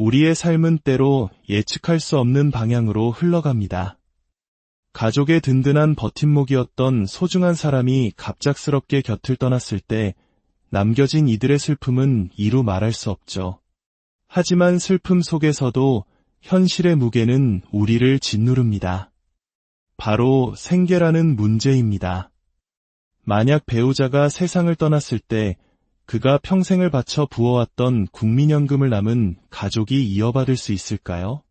우리의 삶은 때로 예측할 수 없는 방향으로 흘러갑니다. 가족의 든든한 버팀목이었던 소중한 사람이 갑작스럽게 곁을 떠났을 때 남겨진 이들의 슬픔은 이루 말할 수 없죠. 하지만 슬픔 속에서도 현실의 무게는 우리를 짓누릅니다. 바로 생계라는 문제입니다. 만약 배우자가 세상을 떠났을 때 그가 평생을 바쳐 부어왔던 국민연금을 남은 가족이 이어받을 수 있을까요?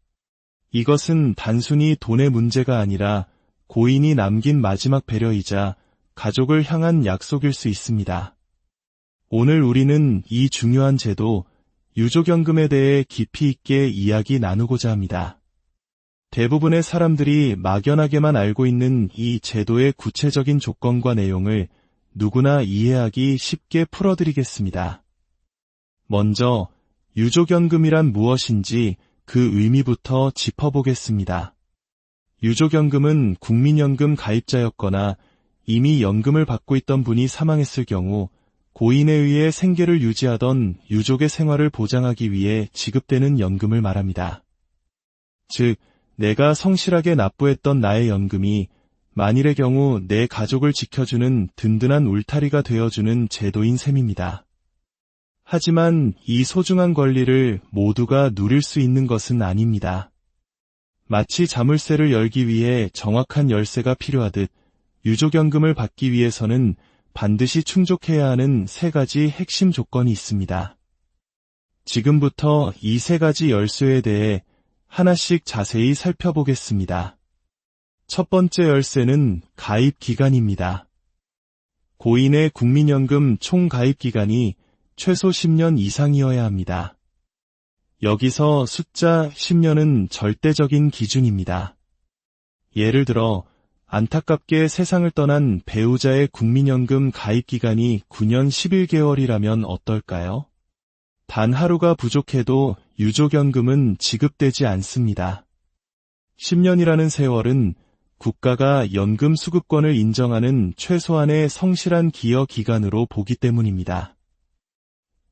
이것은 단순히 돈의 문제가 아니라 고인이 남긴 마지막 배려이자 가족을 향한 약속일 수 있습니다. 오늘 우리는 이 중요한 제도, 유족연금에 대해 깊이 있게 이야기 나누고자 합니다. 대부분의 사람들이 막연하게만 알고 있는 이 제도의 구체적인 조건과 내용을 누구나 이해하기 쉽게 풀어드리겠습니다. 먼저 유족연금이란 무엇인지 그 의미부터 짚어보겠습니다. 유족연금은 국민연금 가입자였거나 이미 연금을 받고 있던 분이 사망했을 경우 고인에 의해 생계를 유지하던 유족의 생활을 보장하기 위해 지급되는 연금을 말합니다. 즉, 내가 성실하게 납부했던 나의 연금이 만일의 경우 내 가족을 지켜주는 든든한 울타리가 되어주는 제도인 셈입니다. 하지만 이 소중한 권리를 모두가 누릴 수 있는 것은 아닙니다. 마치 자물쇠를 열기 위해 정확한 열쇠가 필요하듯 유족연금을 받기 위해서는 반드시 충족해야 하는 세 가지 핵심 조건이 있습니다. 지금부터 이 세 가지 열쇠에 대해 하나씩 자세히 살펴보겠습니다. 첫 번째 열쇠는 가입 기간입니다. 고인의 국민연금 총 가입 기간이 최소 10년 이상이어야 합니다. 여기서 숫자 10년은 절대적인 기준입니다. 예를 들어 안타깝게 세상을 떠난 배우자의 국민연금 가입 기간이 9년 11개월이라면 어떨까요? 단 하루가 부족해도 유족연금은 지급되지 않습니다. 10년이라는 세월은 국가가 연금 수급권을 인정하는 최소한의 성실한 기여 기간으로 보기 때문입니다.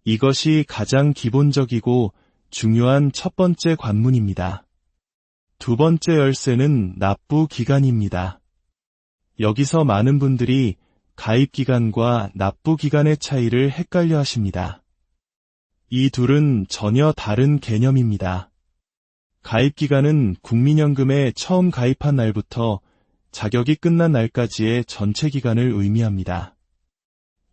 이것이 가장 기본적이고 중요한 첫 번째 관문입니다. 두 번째 열쇠는 납부 기간입니다. 여기서 많은 분들이 가입 기간과 납부 기간의 차이를 헷갈려 하십니다. 이 둘은 전혀 다른 개념입니다. 가입 기간은 국민연금에 처음 가입한 날부터 자격이 끝난 날까지의 전체 기간을 의미합니다.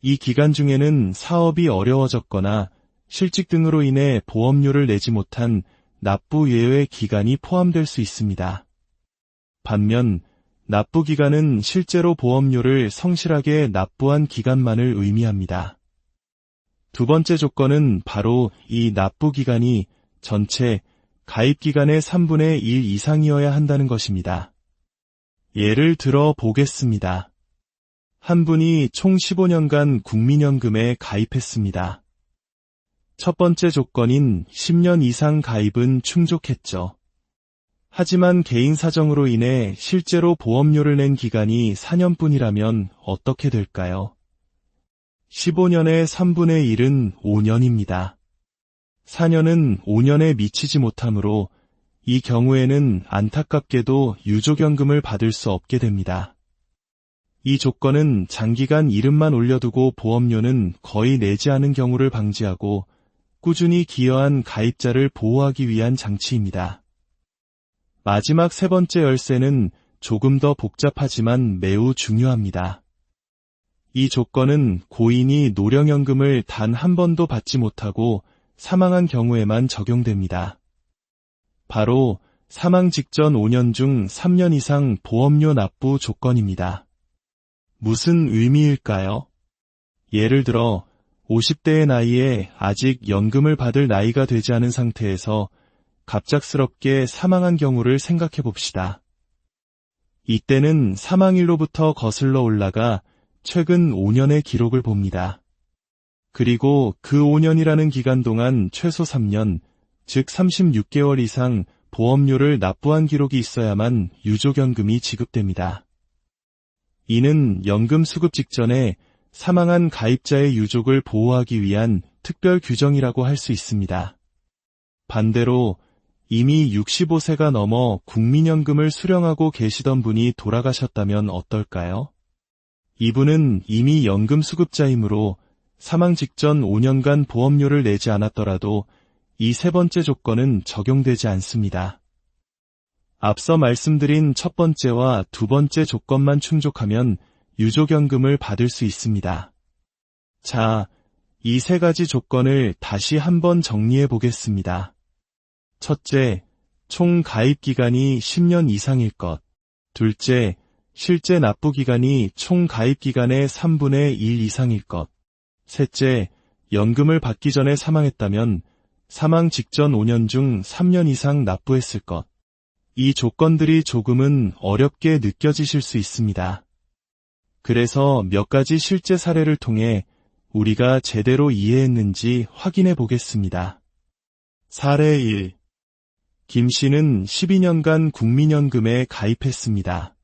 이 기간 중에는 사업이 어려워졌거나 실직 등으로 인해 보험료를 내지 못한 납부 예외 기간이 포함될 수 있습니다. 반면 납부 기간은 실제로 보험료를 성실하게 납부한 기간만을 의미합니다. 두 번째 조건은 바로 이 납부 기간이 전체 가입 기간의 3분의 1 이상이어야 한다는 것입니다. 예를 들어 보겠습니다. 한 분이 총 15년간 국민연금에 가입했습니다. 첫 번째 조건인 10년 이상 가입은 충족했죠. 하지만 개인 사정으로 인해 실제로 보험료를 낸 기간이 4년뿐이라면 어떻게 될까요? 15년의 3분의 1은 5년입니다. 4년은 5년에 미치지 못하므로 이 경우에는 안타깝게도 유족연금을 받을 수 없게 됩니다. 이 조건은 장기간 이름만 올려두고 보험료는 거의 내지 않은 경우를 방지하고 꾸준히 기여한 가입자를 보호하기 위한 장치입니다. 마지막 세 번째 열쇠는 조금 더 복잡하지만 매우 중요합니다. 이 조건은 고인이 노령연금을 단 한 번도 받지 못하고 사망한 경우에만 적용됩니다. 바로 사망 직전 5년 중 3년 이상 보험료 납부 조건입니다. 무슨 의미일까요? 예를 들어 50대의 나이에 아직 연금을 받을 나이가 되지 않은 상태에서 갑작스럽게 사망한 경우를 생각해 봅시다. 이때는 사망일로부터 거슬러 올라가 최근 5년의 기록을 봅니다. 그리고 그 5년이라는 기간 동안 최소 3년, 즉 36개월 이상 보험료를 납부한 기록이 있어야만 유족연금이 지급됩니다. 이는 연금 수급 직전에 사망한 가입자의 유족을 보호하기 위한 특별 규정이라고 할 수 있습니다. 반대로 이미 65세가 넘어 국민연금을 수령하고 계시던 분이 돌아가셨다면 어떨까요? 이분은 이미 연금 수급자이므로 사망 직전 5년간 보험료를 내지 않았더라도 이 세 번째 조건은 적용되지 않습니다. 앞서 말씀드린 첫 번째와 두 번째 조건만 충족하면 유족연금을 받을 수 있습니다. 자, 이 세 가지 조건을 다시 한번 정리해 보겠습니다. 첫째, 총 가입 기간이 10년 이상일 것. 둘째, 실제 납부 기간이 총 가입 기간의 3분의 1 이상일 것. 셋째, 연금을 받기 전에 사망했다면 사망 직전 5년 중 3년 이상 납부했을 것. 이 조건들이 조금은 어렵게 느껴지실 수 있습니다. 그래서 몇 가지 실제 사례를 통해 우리가 제대로 이해했는지 확인해 보겠습니다. 사례 1. 김 씨는 12년간 국민연금에 가입했습니다.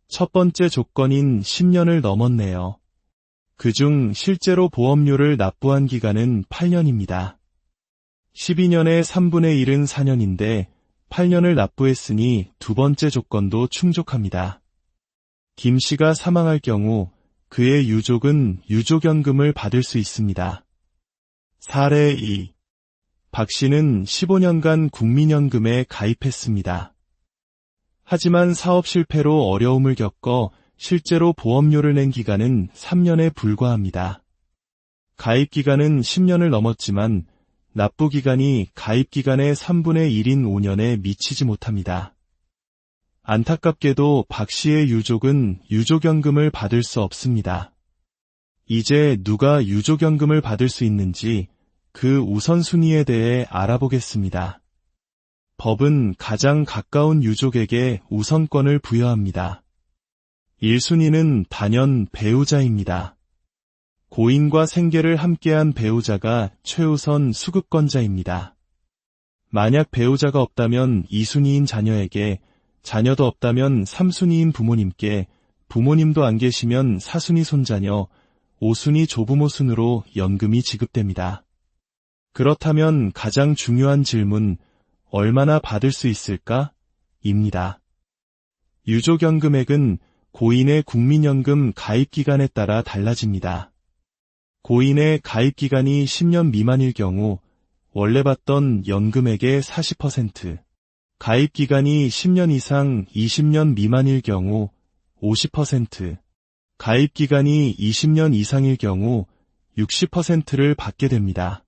첫 번째 조건인 10년을 넘었네요. 그중 실제로 보험료를 납부한 기간은 8년입니다. 12년의 3분의 1은 4년인데 8년을 납부했으니 두 번째 조건도 충족합니다. 김 씨가 사망할 경우 그의 유족은 유족연금을 받을 수 있습니다. 사례 2. 박 씨는 15년간 국민연금에 가입했습니다. 하지만 사업 실패로 어려움을 겪어 실제로 보험료를 낸 기간은 3년에 불과합니다. 가입 기간은 10년을 넘었지만 납부 기간이 가입 기간의 3분의 1인 5년에 미치지 못합니다. 안타깝게도 박 씨의 유족은 유족연금을 받을 수 없습니다. 이제 누가 유족연금을 받을 수 있는지 그 우선순위에 대해 알아보겠습니다. 법은 가장 가까운 유족에게 우선권을 부여합니다. 1순위는 단연 배우자입니다. 고인과 생계를 함께한 배우자가 최우선 수급권자입니다. 만약 배우자가 없다면 2순위인 자녀에게, 자녀도 없다면 3순위인 부모님께, 부모님도 안 계시면 4순위 손자녀, 5순위 조부모 순으로 연금이 지급됩니다. 그렇다면 가장 중요한 질문, 얼마나 받을 수 있을까? 입니다. 유족연금액은 고인의 국민연금 가입기간에 따라 달라집니다. 고인의 가입기간이 10년 미만일 경우 원래 받던 연금액의 40%, 가입기간이 10년 이상 20년 미만일 경우 50%, 가입기간이 20년 이상일 경우 60%를 받게 됩니다.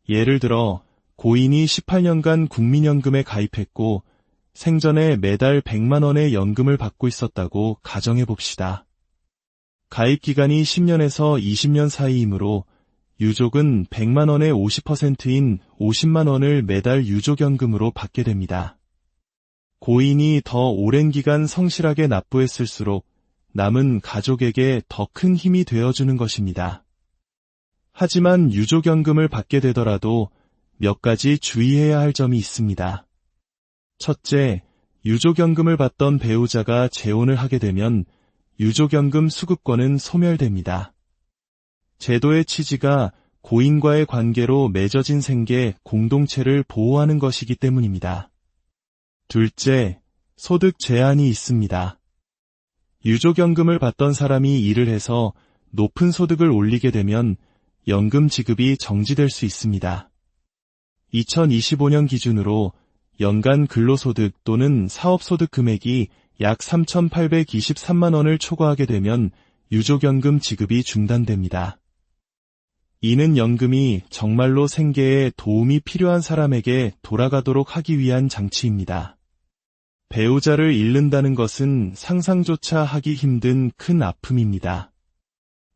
예를 들어 고인이 18년간 국민연금에 가입했고 생전에 매달 100만 원의 연금을 받고 있었다고 가정해 봅시다. 가입기간이 10년에서 20년 사이이므로 유족은 100만 원의 50%인 50만 원을 매달 유족연금으로 받게 됩니다. 고인이 더 오랜 기간 성실하게 납부했을수록 남은 가족에게 더 큰 힘이 되어주는 것입니다. 하지만 유족연금을 받게 되더라도 몇 가지 주의해야 할 점이 있습니다. 첫째, 유족연금을 받던 배우자가 재혼을 하게 되면 유족연금 수급권은 소멸됩니다. 제도의 취지가 고인과의 관계로 맺어진 생계 공동체를 보호하는 것이기 때문입니다. 둘째, 소득 제한이 있습니다. 유족연금을 받던 사람이 일을 해서 높은 소득을 올리게 되면 연금 지급이 정지될 수 있습니다. 2025년 기준으로 연간 근로소득 또는 사업소득 금액이 약 3,823만 원을 초과하게 되면 유족연금 지급이 중단됩니다. 이는 연금이 정말로 생계에 도움이 필요한 사람에게 돌아가도록 하기 위한 장치입니다. 배우자를 잃는다는 것은 상상조차 하기 힘든 큰 아픔입니다.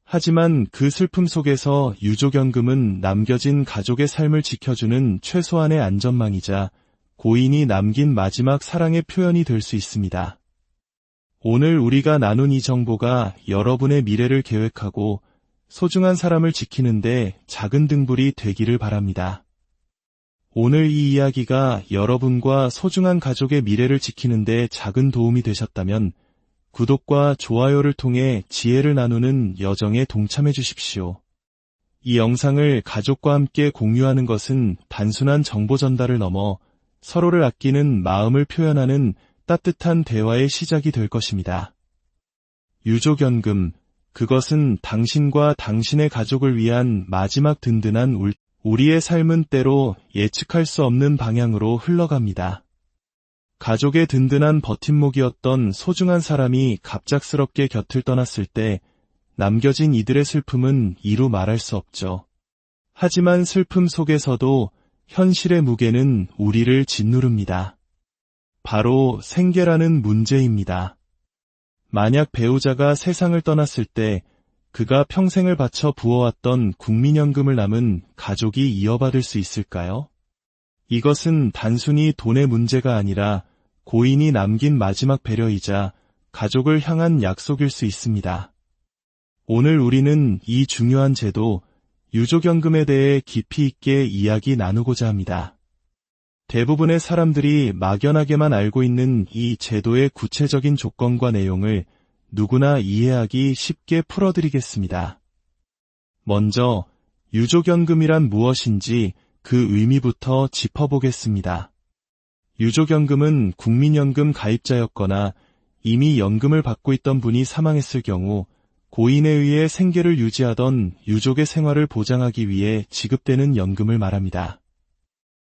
하지만 그 슬픔 속에서 유족연금은 남겨진 가족의 삶을 지켜주는 최소한의 안전망이자 고인이 남긴 마지막 사랑의 표현이 될 수 있습니다. 오늘 우리가 나눈 이 정보가 여러분의 미래를 계획하고 소중한 사람을 지키는데 작은 등불이 되기를 바랍니다. 오늘 이 이야기가 여러분과 소중한 가족의 미래를 지키는데 작은 도움이 되셨다면 구독과 좋아요를 통해 지혜를 나누는 여정에 동참해 주십시오. 이 영상을 가족과 함께 공유하는 것은 단순한 정보 전달을 넘어 서로를 아끼는 마음을 표현하는 따뜻한 대화의 시작이 될 것입니다. 유족연금, 그것은 당신과 당신의 가족을 위한 마지막 든든한 우리의 삶은 때로 예측할 수 없는 방향으로 흘러갑니다. 가족의 든든한 버팀목이었던 소중한 사람이 갑작스럽게 곁을 떠났을 때 남겨진 이들의 슬픔은 이루 말할 수 없죠. 하지만 슬픔 속에서도 현실의 무게는 우리를 짓누릅니다. 바로 생계라는 문제입니다. 만약 배우자가 세상을 떠났을 때 그가 평생을 바쳐 부어왔던 국민연금을 남은 가족이 이어받을 수 있을까요? 이것은 단순히 돈의 문제가 아니라 고인이 남긴 마지막 배려이자 가족을 향한 약속일 수 있습니다. 오늘 우리는 이 중요한 제도, 유족연금에 대해 깊이 있게 이야기 나누고자 합니다. 대부분의 사람들이 막연하게만 알고 있는 이 제도의 구체적인 조건과 내용을 누구나 이해하기 쉽게 풀어드리겠습니다. 먼저 유족연금이란 무엇인지 그 의미부터 짚어보겠습니다. 유족연금은 국민연금 가입자였거나 이미 연금을 받고 있던 분이 사망했을 경우 고인에 의해 생계를 유지하던 유족의 생활을 보장하기 위해 지급되는 연금을 말합니다.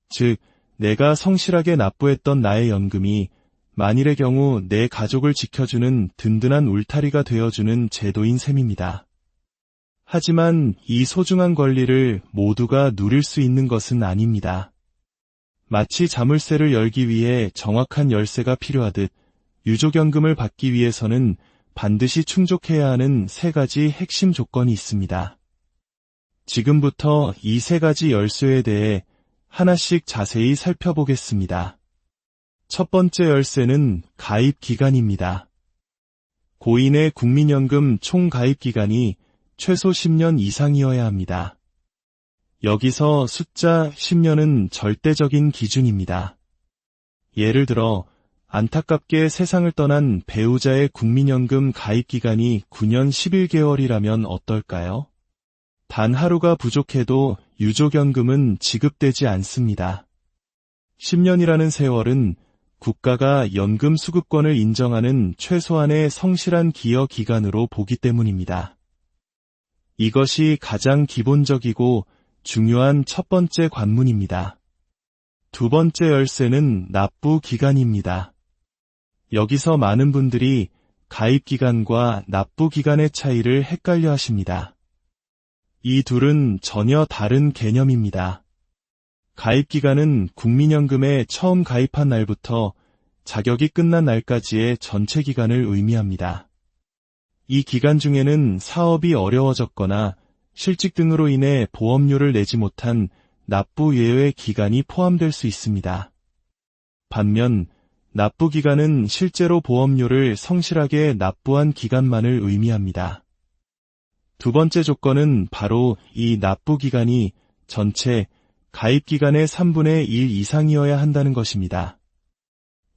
즉, 내가 성실하게 납부했던 나의 연금이 만일의 경우 내 가족을 지켜주는 든든한 울타리가 되어주는 제도인 셈입니다. 하지만 이 소중한 권리를 모두가 누릴 수 있는 것은 아닙니다. 마치 자물쇠를 열기 위해 정확한 열쇠가 필요하듯 유족연금을 받기 위해서는 반드시 충족해야 하는 세 가지 핵심 조건이 있습니다. 지금부터 이 세 가지 열쇠에 대해 하나씩 자세히 살펴보겠습니다. 첫 번째 열쇠는 가입 기간입니다. 고인의 국민연금 총 가입 기간이 최소 10년 이상이어야 합니다. 여기서 숫자 10년은 절대적인 기준입니다. 예를 들어 안타깝게 세상을 떠난 배우자의 국민연금 가입 기간이 9년 11개월이라면 어떨까요? 단 하루가 부족해도 유족연금은 지급되지 않습니다. 10년이라는 세월은 국가가 연금 수급권을 인정하는 최소한의 성실한 기여 기간으로 보기 때문입니다. 이것이 가장 기본적이고 중요한 첫 번째 관문입니다. 두 번째 열쇠는 납부 기간입니다. 여기서 많은 분들이 가입 기간과 납부 기간의 차이를 헷갈려 하십니다. 이 둘은 전혀 다른 개념입니다. 가입 기간은 국민연금에 처음 가입한 날부터 자격이 끝난 날까지의 전체 기간을 의미합니다. 이 기간 중에는 사업이 어려워졌거나 실직 등으로 인해 보험료를 내지 못한 납부 예외 기간이 포함될 수 있습니다. 반면 납부 기간은 실제로 보험료를 성실하게 납부한 기간만을 의미합니다. 두 번째 조건은 바로 이 납부 기간이 전체 가입 기간의 3분의 1 이상이어야 한다는 것입니다.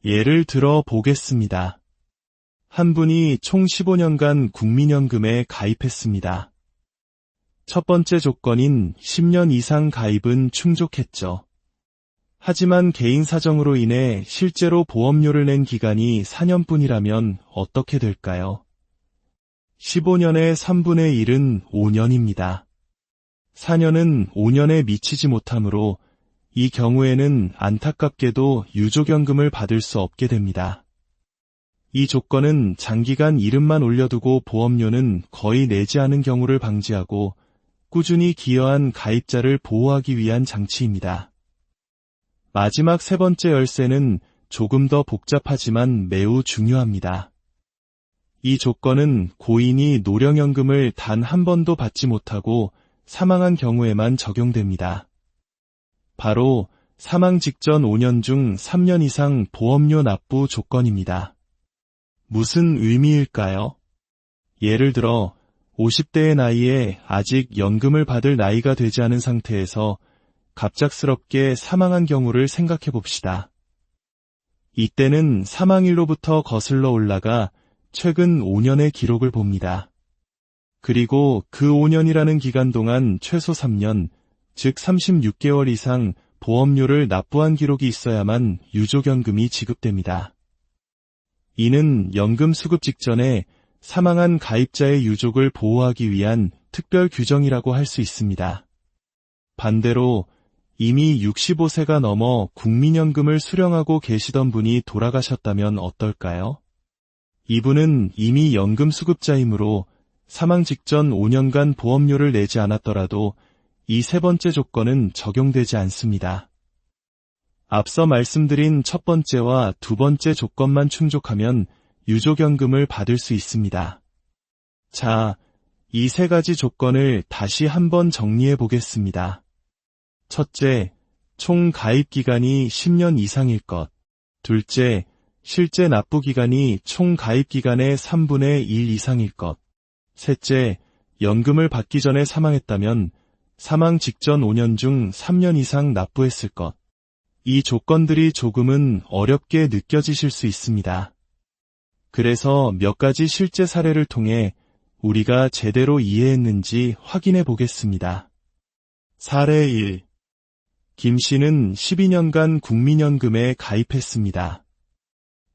예를 들어 보겠습니다. 한 분이 총 15년간 국민연금에 가입했습니다. 첫 번째 조건인 10년 이상 가입은 충족했죠. 하지만 개인 사정으로 인해 실제로 보험료를 낸 기간이 4년뿐이라면 어떻게 될까요? 15년의 3분의 1은 5년입니다. 4년은 5년에 미치지 못하므로 이 경우에는 안타깝게도 유족연금을 받을 수 없게 됩니다. 이 조건은 장기간 이름만 올려두고 보험료는 거의 내지 않은 경우를 방지하고 꾸준히 기여한 가입자를 보호하기 위한 장치입니다. 마지막 세 번째 열쇠는 조금 더 복잡하지만 매우 중요합니다. 이 조건은 고인이 노령연금을 단 한 번도 받지 못하고 사망한 경우에만 적용됩니다. 바로 사망 직전 5년 중 3년 이상 보험료 납부 조건입니다. 무슨 의미일까요? 예를 들어 50대의 나이에 아직 연금을 받을 나이가 되지 않은 상태에서 갑작스럽게 사망한 경우를 생각해 봅시다. 이때는 사망일로부터 거슬러 올라가 최근 5년의 기록을 봅니다. 그리고 그 5년이라는 기간 동안 최소 3년, 즉 36개월 이상 보험료를 납부한 기록이 있어야만 유족연금이 지급됩니다. 이는 연금 수급 직전에 사망한 가입자의 유족을 보호하기 위한 특별 규정이라고 할 수 있습니다. 반대로 이미 65세가 넘어 국민연금을 수령하고 계시던 분이 돌아가셨다면 어떨까요? 이분은 이미 연금 수급자이므로 사망 직전 5년간 보험료를 내지 않았더라도 이 세 번째 조건은 적용되지 않습니다. 앞서 말씀드린 첫 번째와 두 번째 조건만 충족하면 유족연금을 받을 수 있습니다. 자, 이 세 가지 조건을 다시 한번 정리해 보겠습니다. 첫째, 총 가입 기간이 10년 이상일 것. 둘째, 실제 납부 기간이 총 가입 기간의 3분의 1 이상일 것. 셋째, 연금을 받기 전에 사망했다면 사망 직전 5년 중 3년 이상 납부했을 것. 이 조건들이 조금은 어렵게 느껴지실 수 있습니다. 그래서 몇 가지 실제 사례를 통해 우리가 제대로 이해했는지 확인해 보겠습니다. 사례 1. 김 씨는 12년간 국민연금에 가입했습니다.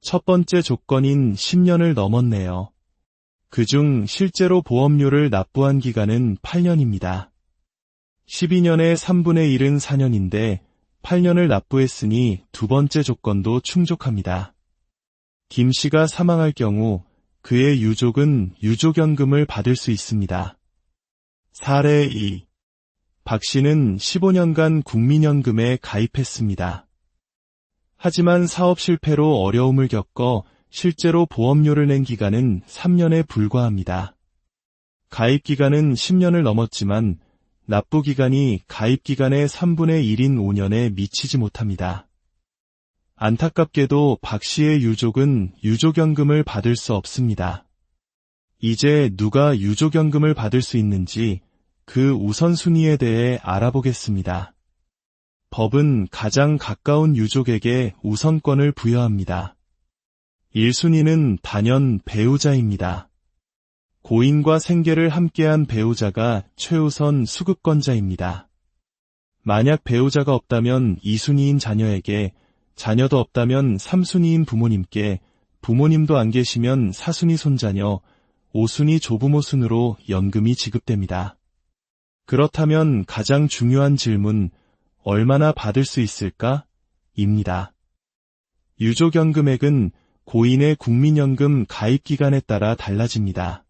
첫 번째 조건인 10년을 넘었네요. 그중 실제로 보험료를 납부한 기간은 8년입니다. 12년의 3분의 1은 4년인데 8년을 납부했으니 두 번째 조건도 충족합니다. 김 씨가 사망할 경우 그의 유족은 유족연금을 받을 수 있습니다. 사례 2. 박 씨는 15년간 국민연금에 가입했습니다. 하지만 사업 실패로 어려움을 겪어 실제로 보험료를 낸 기간은 3년에 불과합니다. 가입 기간은 10년을 넘었지만 납부 기간이 가입 기간의 3분의 1인 5년에 미치지 못합니다. 안타깝게도 박 씨의 유족은 유족연금을 받을 수 없습니다. 이제 누가 유족연금을 받을 수 있는지 그 우선순위에 대해 알아보겠습니다. 법은 가장 가까운 유족에게 우선권을 부여합니다. 1순위는 단연 배우자입니다. 고인과 생계를 함께한 배우자가 최우선 수급권자입니다. 만약 배우자가 없다면 2순위인 자녀에게, 자녀도 없다면 3순위인 부모님께, 부모님도 안 계시면 4순위 손자녀, 5순위 조부모 순으로 연금이 지급됩니다. 그렇다면 가장 중요한 질문, 얼마나 받을 수 있을까? 입니다. 유족연금액은 고인의 국민연금 가입기간에 따라 달라집니다.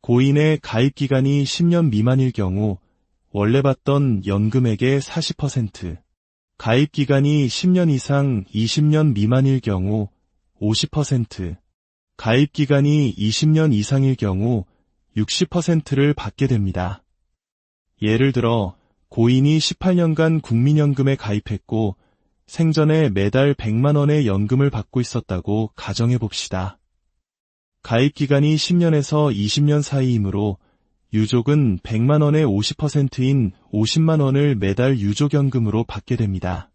고인의 가입기간이 10년 미만일 경우 원래 받던 연금액의 40%, 가입기간이 10년 이상 20년 미만일 경우 50%, 가입기간이 20년 이상일 경우 60%를 받게 됩니다. 예를 들어 고인이 18년간 국민연금에 가입했고 생전에 매달 100만 원의 연금을 받고 있었다고 가정해 봅시다. 가입기간이 10년에서 20년 사이이므로 유족은 100만 원의 50%인 50만 원을 매달 유족연금으로 받게 됩니다.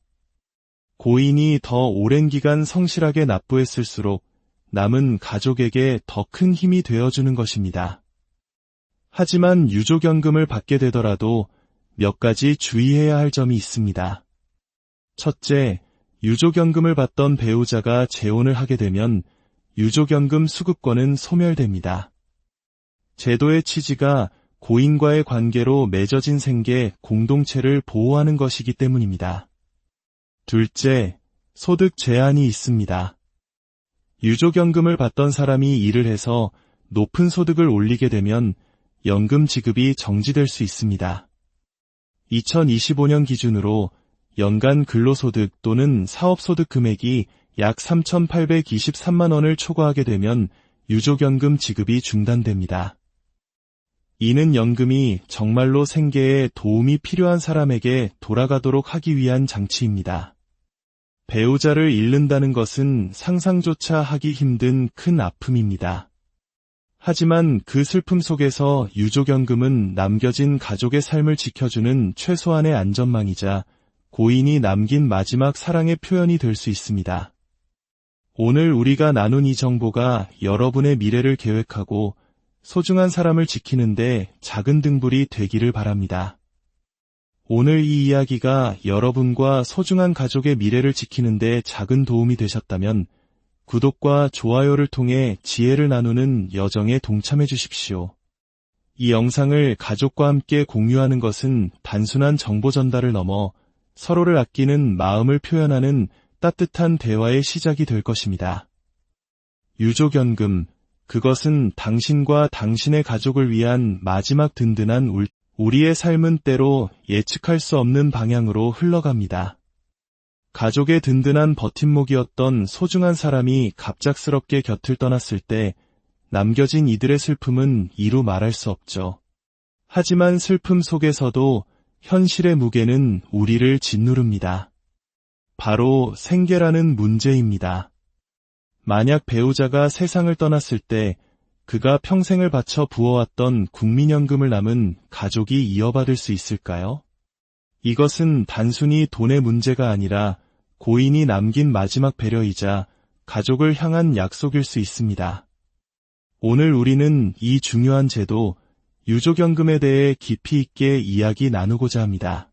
고인이 더 오랜 기간 성실하게 납부했을수록 남은 가족에게 더 큰 힘이 되어주는 것입니다. 하지만 유족연금을 받게 되더라도 몇 가지 주의해야 할 점이 있습니다. 첫째, 유족연금을 받던 배우자가 재혼을 하게 되면 유족연금 수급권은 소멸됩니다. 제도의 취지가 고인과의 관계로 맺어진 생계 공동체를 보호하는 것이기 때문입니다. 둘째, 소득 제한이 있습니다. 유족연금을 받던 사람이 일을 해서 높은 소득을 올리게 되면 연금 지급이 정지될 수 있습니다. 2025년 기준으로 연간 근로소득 또는 사업소득 금액이 약 3,823만 원을 초과하게 되면 유족연금 지급이 중단됩니다. 이는 연금이 정말로 생계에 도움이 필요한 사람에게 돌아가도록 하기 위한 장치입니다. 배우자를 잃는다는 것은 상상조차 하기 힘든 큰 아픔입니다. 하지만 그 슬픔 속에서 유족연금은 남겨진 가족의 삶을 지켜주는 최소한의 안전망이자 고인이 남긴 마지막 사랑의 표현이 될 수 있습니다. 오늘 우리가 나눈 이 정보가 여러분의 미래를 계획하고 소중한 사람을 지키는데 작은 등불이 되기를 바랍니다. 오늘 이 이야기가 여러분과 소중한 가족의 미래를 지키는데 작은 도움이 되셨다면 구독과 좋아요를 통해 지혜를 나누는 여정에 동참해 주십시오. 이 영상을 가족과 함께 공유하는 것은 단순한 정보 전달을 넘어 서로를 아끼는 마음을 표현하는 따뜻한 대화의 시작이 될 것입니다. 유족연금, 그것은 당신과 당신의 가족을 위한 마지막 든든한 우리의 삶은 때로 예측할 수 없는 방향으로 흘러갑니다. 가족의 든든한 버팀목이었던 소중한 사람이 갑작스럽게 곁을 떠났을 때 남겨진 이들의 슬픔은 이루 말할 수 없죠. 하지만 슬픔 속에서도 현실의 무게는 우리를 짓누릅니다. 바로 생계라는 문제입니다. 만약 배우자가 세상을 떠났을 때 그가 평생을 바쳐 부어왔던 국민연금을 남은 가족이 이어받을 수 있을까요? 이것은 단순히 돈의 문제가 아니라 고인이 남긴 마지막 배려이자 가족을 향한 약속일 수 있습니다. 오늘 우리는 이 중요한 제도, 유족연금에 대해 깊이 있게 이야기 나누고자 합니다.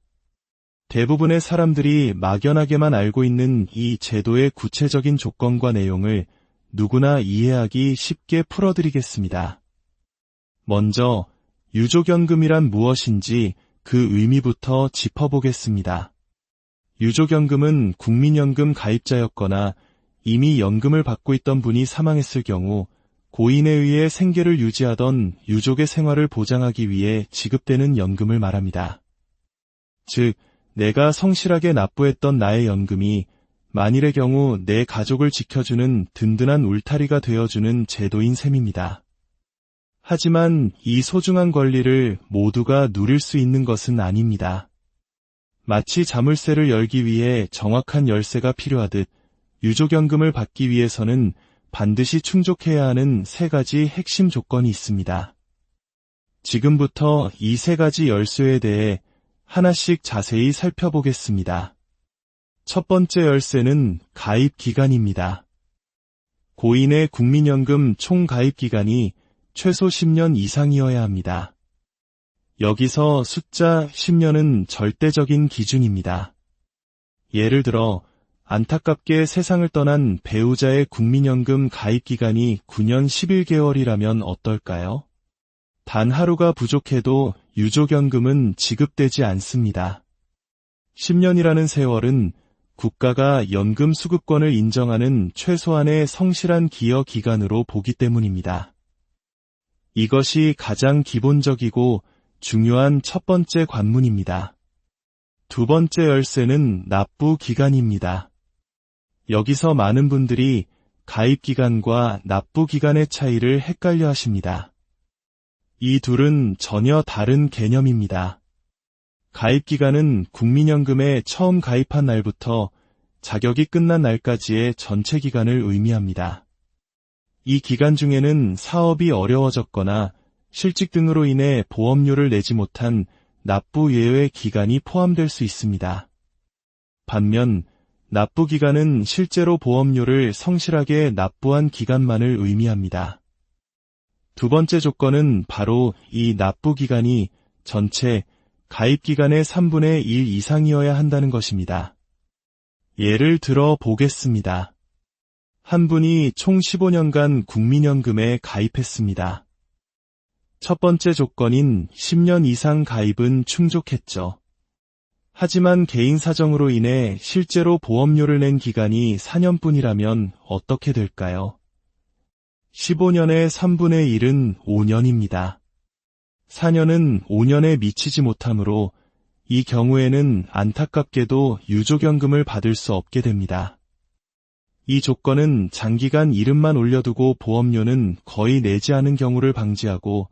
대부분의 사람들이 막연하게만 알고 있는 이 제도의 구체적인 조건과 내용을 누구나 이해하기 쉽게 풀어드리겠습니다. 먼저 유족연금이란 무엇인지 그 의미부터 짚어보겠습니다. 유족연금은 국민연금 가입자였거나 이미 연금을 받고 있던 분이 사망했을 경우 고인에 의해 생계를 유지하던 유족의 생활을 보장하기 위해 지급되는 연금을 말합니다. 즉, 내가 성실하게 납부했던 나의 연금이 만일의 경우 내 가족을 지켜주는 든든한 울타리가 되어주는 제도인 셈입니다. 하지만 이 소중한 권리를 모두가 누릴 수 있는 것은 아닙니다. 마치 자물쇠를 열기 위해 정확한 열쇠가 필요하듯 유족연금을 받기 위해서는 반드시 충족해야 하는 3가지 핵심 조건이 있습니다. 지금부터 이 3가지 열쇠에 대해 하나씩 자세히 살펴보겠습니다. 첫 번째 열쇠는 가입 기간입니다. 고인의 국민연금 총 가입 기간이 최소 10년 이상이어야 합니다. 여기서 숫자 10년은 절대적인 기준입니다. 예를 들어 안타깝게 세상을 떠난 배우자의 국민연금 가입 기간이 9년 11개월이라면 어떨까요? 단 하루가 부족해도 유족연금은 지급되지 않습니다. 10년이라는 세월은 국가가 연금 수급권을 인정하는 최소한의 성실한 기여 기간으로 보기 때문입니다. 이것이 가장 기본적이고 중요한 첫 번째 관문입니다. 두 번째 열쇠는 납부 기간입니다. 여기서 많은 분들이 가입 기간과 납부 기간의 차이를 헷갈려 하십니다. 이 둘은 전혀 다른 개념입니다. 가입기간은 국민연금에 처음 가입한 날부터 자격이 끝난 날까지의 전체 기간을 의미합니다. 이 기간 중에는 사업이 어려워졌거나 실직 등으로 인해 보험료를 내지 못한 납부 예외 기간이 포함될 수 있습니다. 반면 납부 기간은 실제로 보험료를 성실하게 납부한 기간만을 의미합니다. 두 번째 조건은 바로 이 납부 기간이 전체 가입 기간의 3분의 1 이상이어야 한다는 것입니다. 예를 들어 보겠습니다. 한 분이 총 15년간 국민연금에 가입했습니다. 첫 번째 조건인 10년 이상 가입은 충족했죠. 하지만 개인 사정으로 인해 실제로 보험료를 낸 기간이 4년뿐이라면 어떻게 될까요? 15년의 3분의 1은 5년입니다. 4년은 5년에 미치지 못하므로 이 경우에는 안타깝게도 유족연금을 받을 수 없게 됩니다. 이 조건은 장기간 이름만 올려두고 보험료는 거의 내지 않은 경우를 방지하고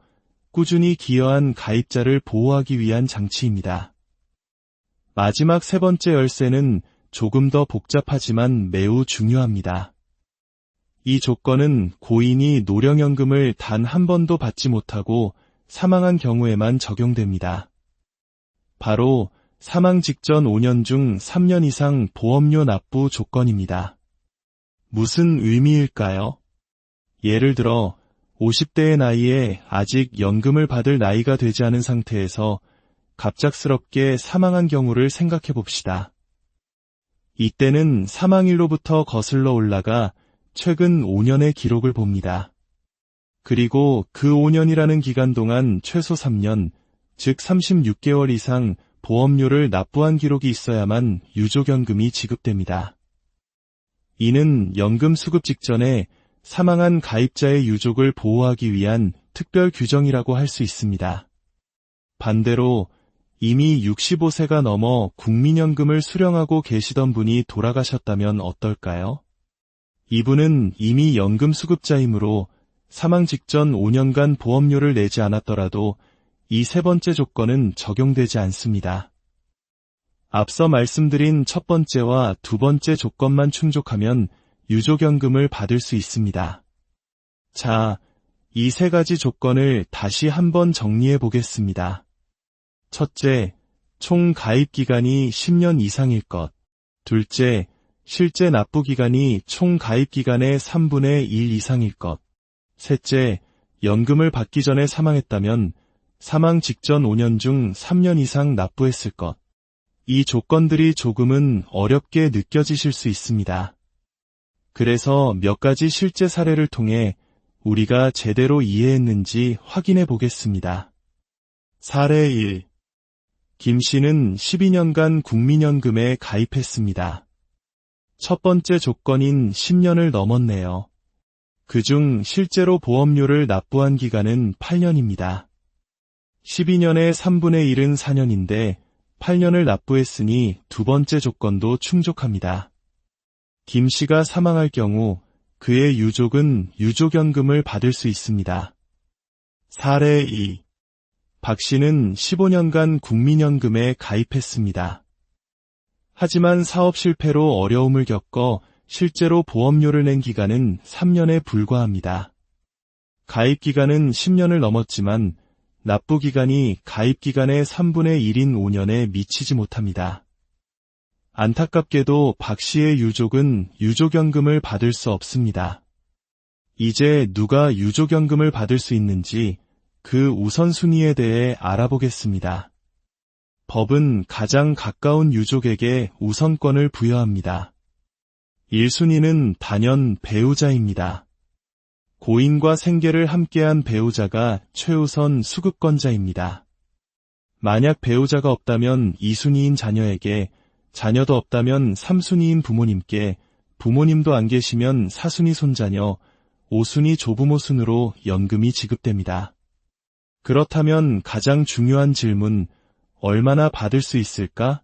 꾸준히 기여한 가입자를 보호하기 위한 장치입니다. 마지막 세 번째 열쇠는 조금 더 복잡하지만 매우 중요합니다. 이 조건은 고인이 노령연금을 단 한 번도 받지 못하고 사망한 경우에만 적용됩니다. 바로 사망 직전 5년 중 3년 이상 보험료 납부 조건입니다. 무슨 의미일까요? 예를 들어 50대의 나이에 아직 연금을 받을 나이가 되지 않은 상태에서 갑작스럽게 사망한 경우를 생각해 봅시다. 이때는 사망일로부터 거슬러 올라가 최근 5년의 기록을 봅니다. 그리고 그 5년이라는 기간 동안 최소 3년, 즉 36개월 이상 보험료를 납부한 기록이 있어야만 유족연금이 지급됩니다. 이는 연금 수급 직전에 사망한 가입자의 유족을 보호하기 위한 특별 규정이라고 할 수 있습니다. 반대로 이미 65세가 넘어 국민연금을 수령하고 계시던 분이 돌아가셨다면 어떨까요? 이분은 이미 연금 수급자이므로 사망 직전 5년간 보험료를 내지 않았더라도 이 세 번째 조건은 적용되지 않습니다. 앞서 말씀드린 첫 번째와 두 번째 조건만 충족하면 유족연금을 받을 수 있습니다. 자, 이 세 가지 조건을 다시 한번 정리해 보겠습니다. 첫째, 총 가입 기간이 10년 이상일 것. 둘째, 실제 납부 기간이 총 가입 기간의 3분의 1 이상일 것. 셋째, 연금을 받기 전에 사망했다면 사망 직전 5년 중 3년 이상 납부했을 것. 이 조건들이 조금은 어렵게 느껴지실 수 있습니다. 그래서 몇 가지 실제 사례를 통해 우리가 제대로 이해했는지 확인해 보겠습니다. 사례 1. 김 씨는 12년간 국민연금에 가입했습니다. 첫 번째 조건인 10년을 넘었네요. 그중 실제로 보험료를 납부한 기간은 8년입니다. 12년의 3분의 1은 4년인데 8년을 납부했으니 두 번째 조건도 충족합니다. 김 씨가 사망할 경우 그의 유족은 유족연금을 받을 수 있습니다. 사례 2. 박 씨는 15년간 국민연금에 가입했습니다. 하지만 사업 실패로 어려움을 겪어 실제로 보험료를 낸 기간은 3년에 불과합니다. 가입 기간은 10년을 넘었지만 납부 기간이 가입 기간의 3분의 1인 5년에 미치지 못합니다. 안타깝게도 박 씨의 유족은 유족연금을 받을 수 없습니다. 이제 누가 유족연금을 받을 수 있는지 그 우선순위에 대해 알아보겠습니다. 법은 가장 가까운 유족에게 우선권을 부여합니다. 1순위는 단연 배우자입니다. 고인과 생계를 함께한 배우자가 최우선 수급권자입니다. 만약 배우자가 없다면 2순위인 자녀에게, 자녀도 없다면 3순위인 부모님께, 부모님도 안 계시면 4순위 손자녀, 5순위 조부모 순으로 연금이 지급됩니다. 그렇다면 가장 중요한 질문, 얼마나 받을 수 있을까?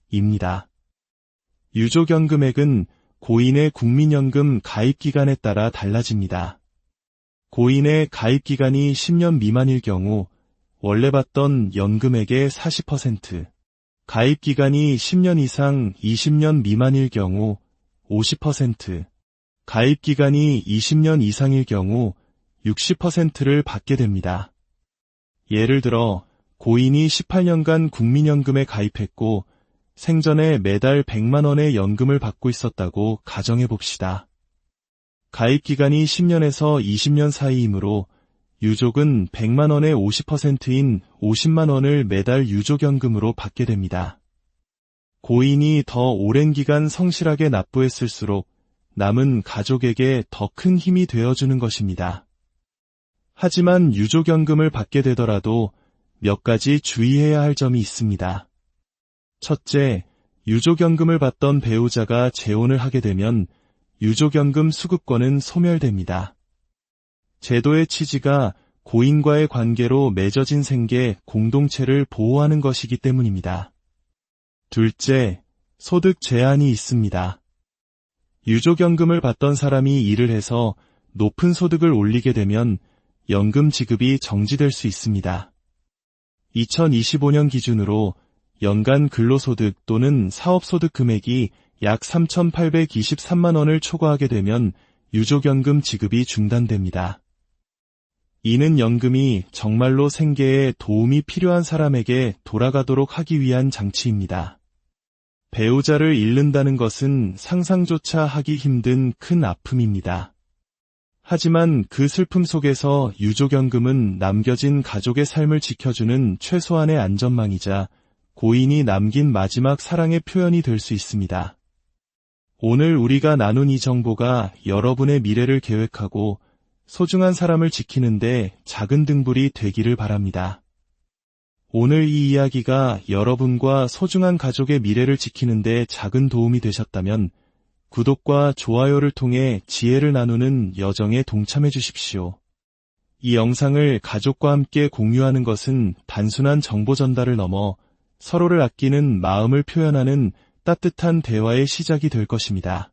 입니다. 유족연금액은 고인의 국민연금 가입기간에 따라 달라집니다. 고인의 가입기간이 10년 미만일 경우 원래 받던 연금액의 40%, 가입기간이 10년 이상 20년 미만일 경우 50%, 가입기간이 20년 이상일 경우 60%를 받게 됩니다. 예를 들어 고인이 18년간 국민연금에 가입했고 생전에 매달 100만 원의 연금을 받고 있었다고 가정해 봅시다. 가입기간이 10년에서 20년 사이이므로 유족은 100만 원의 50%인 50만 원을 매달 유족연금으로 받게 됩니다. 고인이 더 오랜 기간 성실하게 납부했을수록 남은 가족에게 더 큰 힘이 되어주는 것입니다. 하지만 유족연금을 받게 되더라도 몇 가지 주의해야 할 점이 있습니다. 첫째, 유족연금을 받던 배우자가 재혼을 하게 되면 유족연금 수급권은 소멸됩니다. 제도의 취지가 고인과의 관계로 맺어진 생계 공동체를 보호하는 것이기 때문입니다. 둘째, 소득 제한이 있습니다. 유족연금을 받던 사람이 일을 해서 높은 소득을 올리게 되면 연금 지급이 정지될 수 있습니다. 2025년 기준으로 연간 근로소득 또는 사업소득 금액이 약 3,823만 원을 초과하게 되면 유족연금 지급이 중단됩니다. 이는 연금이 정말로 생계에 도움이 필요한 사람에게 돌아가도록 하기 위한 장치입니다. 배우자를 잃는다는 것은 상상조차 하기 힘든 큰 아픔입니다. 하지만 그 슬픔 속에서 유족연금은 남겨진 가족의 삶을 지켜주는 최소한의 안전망이자 고인이 남긴 마지막 사랑의 표현이 될 수 있습니다. 오늘 우리가 나눈 이 정보가 여러분의 미래를 계획하고 소중한 사람을 지키는데 작은 등불이 되기를 바랍니다. 오늘 이 이야기가 여러분과 소중한 가족의 미래를 지키는데 작은 도움이 되셨다면 구독과 좋아요를 통해 지혜를 나누는 여정에 동참해 주십시오. 이 영상을 가족과 함께 공유하는 것은 단순한 정보 전달을 넘어 서로를 아끼는 마음을 표현하는 따뜻한 대화의 시작이 될 것입니다.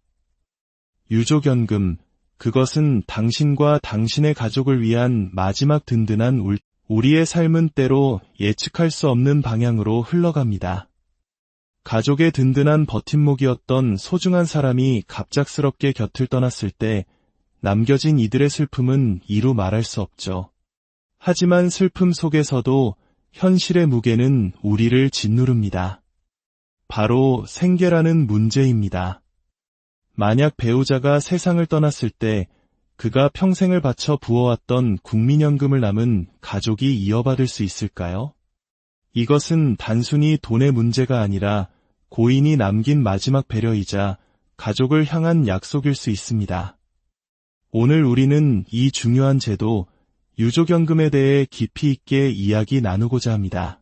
유족연금, 그것은 당신과 당신의 가족을 위한 마지막 든든한 우리의 삶은 때로 예측할 수 없는 방향으로 흘러갑니다. 가족의 든든한 버팀목이었던 소중한 사람이 갑작스럽게 곁을 떠났을 때 남겨진 이들의 슬픔은 이루 말할 수 없죠. 하지만 슬픔 속에서도 현실의 무게는 우리를 짓누릅니다. 바로 생계라는 문제입니다. 만약 배우자가 세상을 떠났을 때 그가 평생을 바쳐 부어왔던 국민연금을 남은 가족이 이어받을 수 있을까요? 이것은 단순히 돈의 문제가 아니라 고인이 남긴 마지막 배려이자 가족을 향한 약속일 수 있습니다. 오늘 우리는 이 중요한 제도, 유족연금에 대해 깊이 있게 이야기 나누고자 합니다.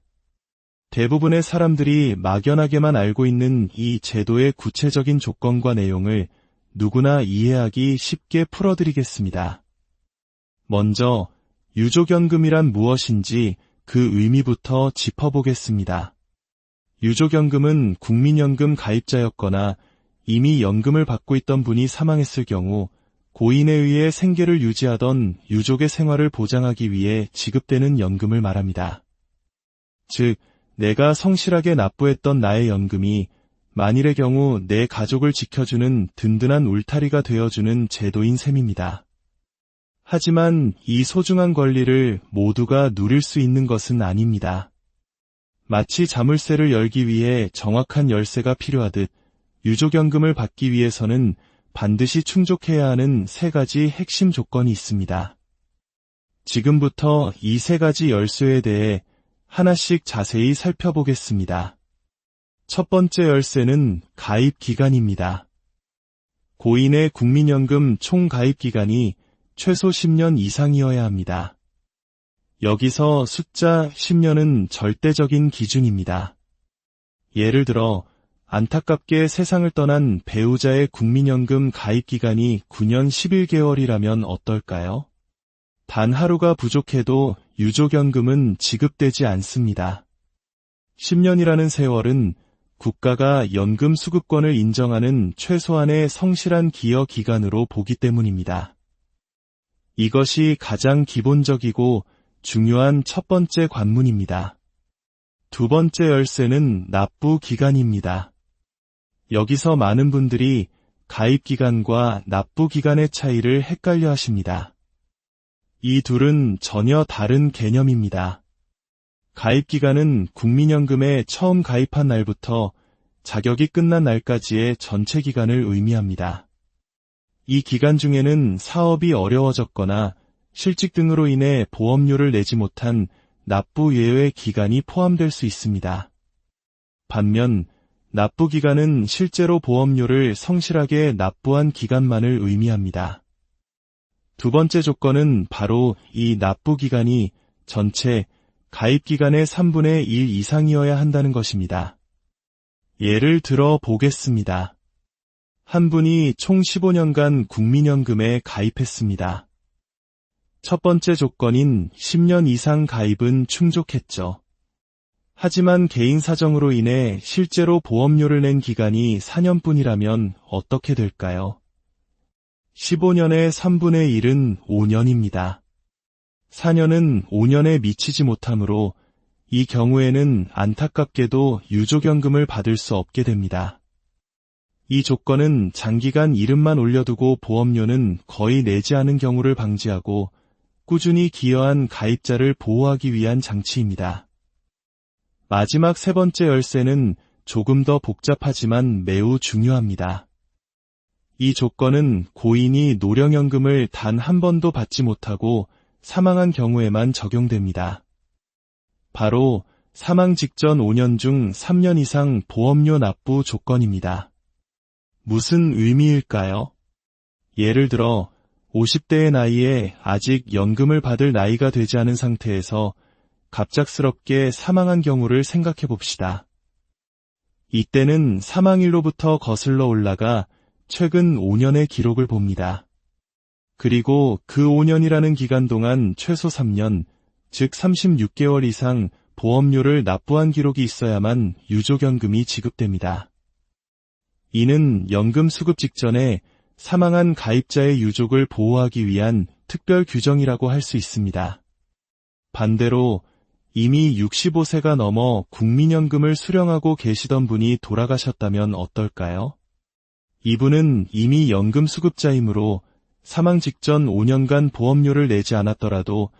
대부분의 사람들이 막연하게만 알고 있는 이 제도의 구체적인 조건과 내용을 누구나 이해하기 쉽게 풀어드리겠습니다. 먼저 유족연금이란 무엇인지 그 의미부터 짚어보겠습니다. 유족연금은 국민연금 가입자였거나 이미 연금을 받고 있던 분이 사망했을 경우 고인에 의해 생계를 유지하던 유족의 생활을 보장하기 위해 지급되는 연금을 말합니다. 즉, 내가 성실하게 납부했던 나의 연금이 만일의 경우 내 가족을 지켜주는 든든한 울타리가 되어주는 제도인 셈입니다. 하지만 이 소중한 권리를 모두가 누릴 수 있는 것은 아닙니다. 마치 자물쇠를 열기 위해 정확한 열쇠가 필요하듯 유족연금을 받기 위해서는 반드시 충족해야 하는 3가지 핵심 조건이 있습니다. 지금부터 이 3가지 열쇠에 대해 하나씩 자세히 살펴보겠습니다. 첫 번째 열쇠는 가입 기간입니다. 고인의 국민연금 총 가입 기간이 최소 10년 이상이어야 합니다. 여기서 숫자 10년은 절대적인 기준입니다. 예를 들어 안타깝게 세상을 떠난 배우자의 국민연금 가입 기간이 9년 11개월이라면 어떨까요? 단 하루가 부족해도 유족연금은 지급되지 않습니다. 10년이라는 세월은 국가가 연금 수급권을 인정하는 최소한의 성실한 기여 기간으로 보기 때문입니다. 이것이 가장 기본적이고 중요한 첫 번째 관문입니다. 두 번째 열쇠는 납부 기간입니다. 여기서 많은 분들이 가입 기간과 납부 기간의 차이를 헷갈려 하십니다. 이 둘은 전혀 다른 개념입니다. 가입기간은 국민연금에 처음 가입한 날부터 자격이 끝난 날까지의 전체 기간을 의미합니다. 이 기간 중에는 사업이 어려워졌거나 실직 등으로 인해 보험료를 내지 못한 납부 예외 기간이 포함될 수 있습니다. 반면 납부 기간은 실제로 보험료를 성실하게 납부한 기간만을 의미합니다. 두 번째 조건은 바로 이 납부 기간이 전체 가입 기간의 3분의 1 이상이어야 한다는 것입니다. 예를 들어 보겠습니다. 한 분이 총 15년간 국민연금에 가입했습니다. 첫 번째 조건인 10년 이상 가입은 충족했죠. 하지만 개인 사정으로 인해 실제로 보험료를 낸 기간이 4년뿐이라면 어떻게 될까요? 15년의 3분의 1은 5년입니다. 4년은 5년에 미치지 못하므로 이 경우에는 안타깝게도 유족연금을 받을 수 없게 됩니다. 이 조건은 장기간 이름만 올려두고 보험료는 거의 내지 않은 경우를 방지하고 꾸준히 기여한 가입자를 보호하기 위한 장치입니다. 마지막 세 번째 열쇠는 조금 더 복잡하지만 매우 중요합니다. 이 조건은 고인이 노령연금을 단 한 번도 받지 못하고 사망한 경우에만 적용됩니다. 바로 사망 직전 5년 중 3년 이상 보험료 납부 조건입니다. 무슨 의미일까요? 예를 들어 50대의 나이에 아직 연금을 받을 나이가 되지 않은 상태에서 갑작스럽게 사망한 경우를 생각해 봅시다. 이때는 사망일로부터 거슬러 올라가 최근 5년의 기록을 봅니다. 그리고 그 5년이라는 기간 동안 최소 3년, 즉 36개월 이상 보험료를 납부한 기록이 있어야만 유족연금이 지급됩니다. 이는 연금 수급 직전에 사망한 가입자의 유족을 보호하기 위한 특별 규정이라고 할 수 있습니다. 반대로 이미 65세가 넘어 국민연금을 수령하고 계시던 분이 돌아가셨다면 어떨까요? 이분은 이미 연금 수급자이므로 사망 직전 5년간 보험료를 내지 않았더라도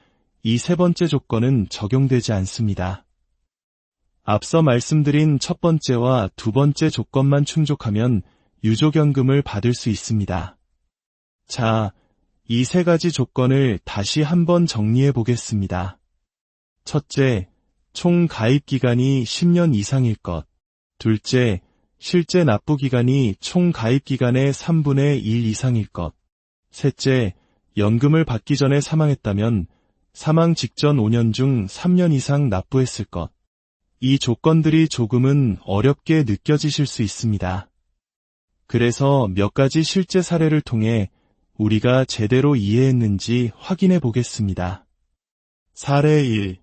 이 세 번째 조건은 적용되지 않습니다. 앞서 말씀드린 첫 번째와 두 번째 조건만 충족하면 유족연금을 받을 수 있습니다. 자, 이 세 가지 조건을 다시 한번 정리해 보겠습니다. 첫째, 총 가입 기간이 10년 이상일 것. 둘째, 실제 납부 기간이 총 가입 기간의 3분의 1 이상일 것. 셋째, 연금을 받기 전에 사망했다면 사망 직전 5년 중 3년 이상 납부했을 것. 이 조건들이 조금은 어렵게 느껴지실 수 있습니다. 그래서 몇 가지 실제 사례를 통해 우리가 제대로 이해했는지 확인해 보겠습니다. 사례 1.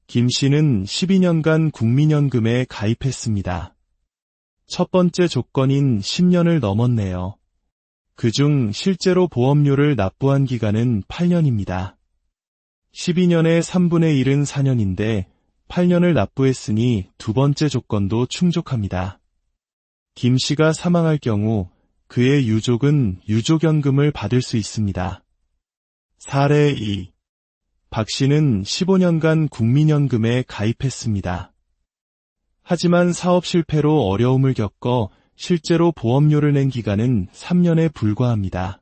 김 씨는 12년간 국민연금에 가입했습니다. 첫 번째 조건인 10년을 넘었네요. 그중 실제로 보험료를 납부한 기간은 8년입니다. 12년의 3분의 1은 4년인데 8년을 납부했으니 두 번째 조건도 충족합니다. 김 씨가 사망할 경우 그의 유족은 유족연금을 받을 수 있습니다. 사례 2. 박 씨는 15년간 국민연금에 가입했습니다. 하지만 사업 실패로 어려움을 겪어 실제로 보험료를 낸 기간은 3년에 불과합니다.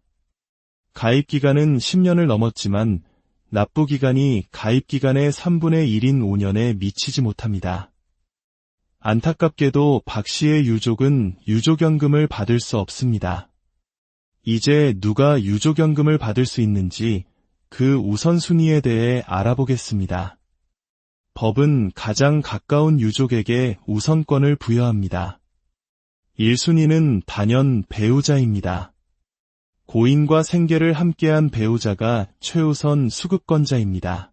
가입 기간은 10년을 넘었지만 납부 기간이 가입 기간의 3분의 1인 5년에 미치지 못합니다. 안타깝게도 박 씨의 유족은 유족연금을 받을 수 없습니다. 이제 누가 유족연금을 받을 수 있는지 그 우선순위에 대해 알아보겠습니다. 법은 가장 가까운 유족에게 우선권을 부여합니다. 1순위는 단연 배우자입니다. 고인과 생계를 함께한 배우자가 최우선 수급권자입니다.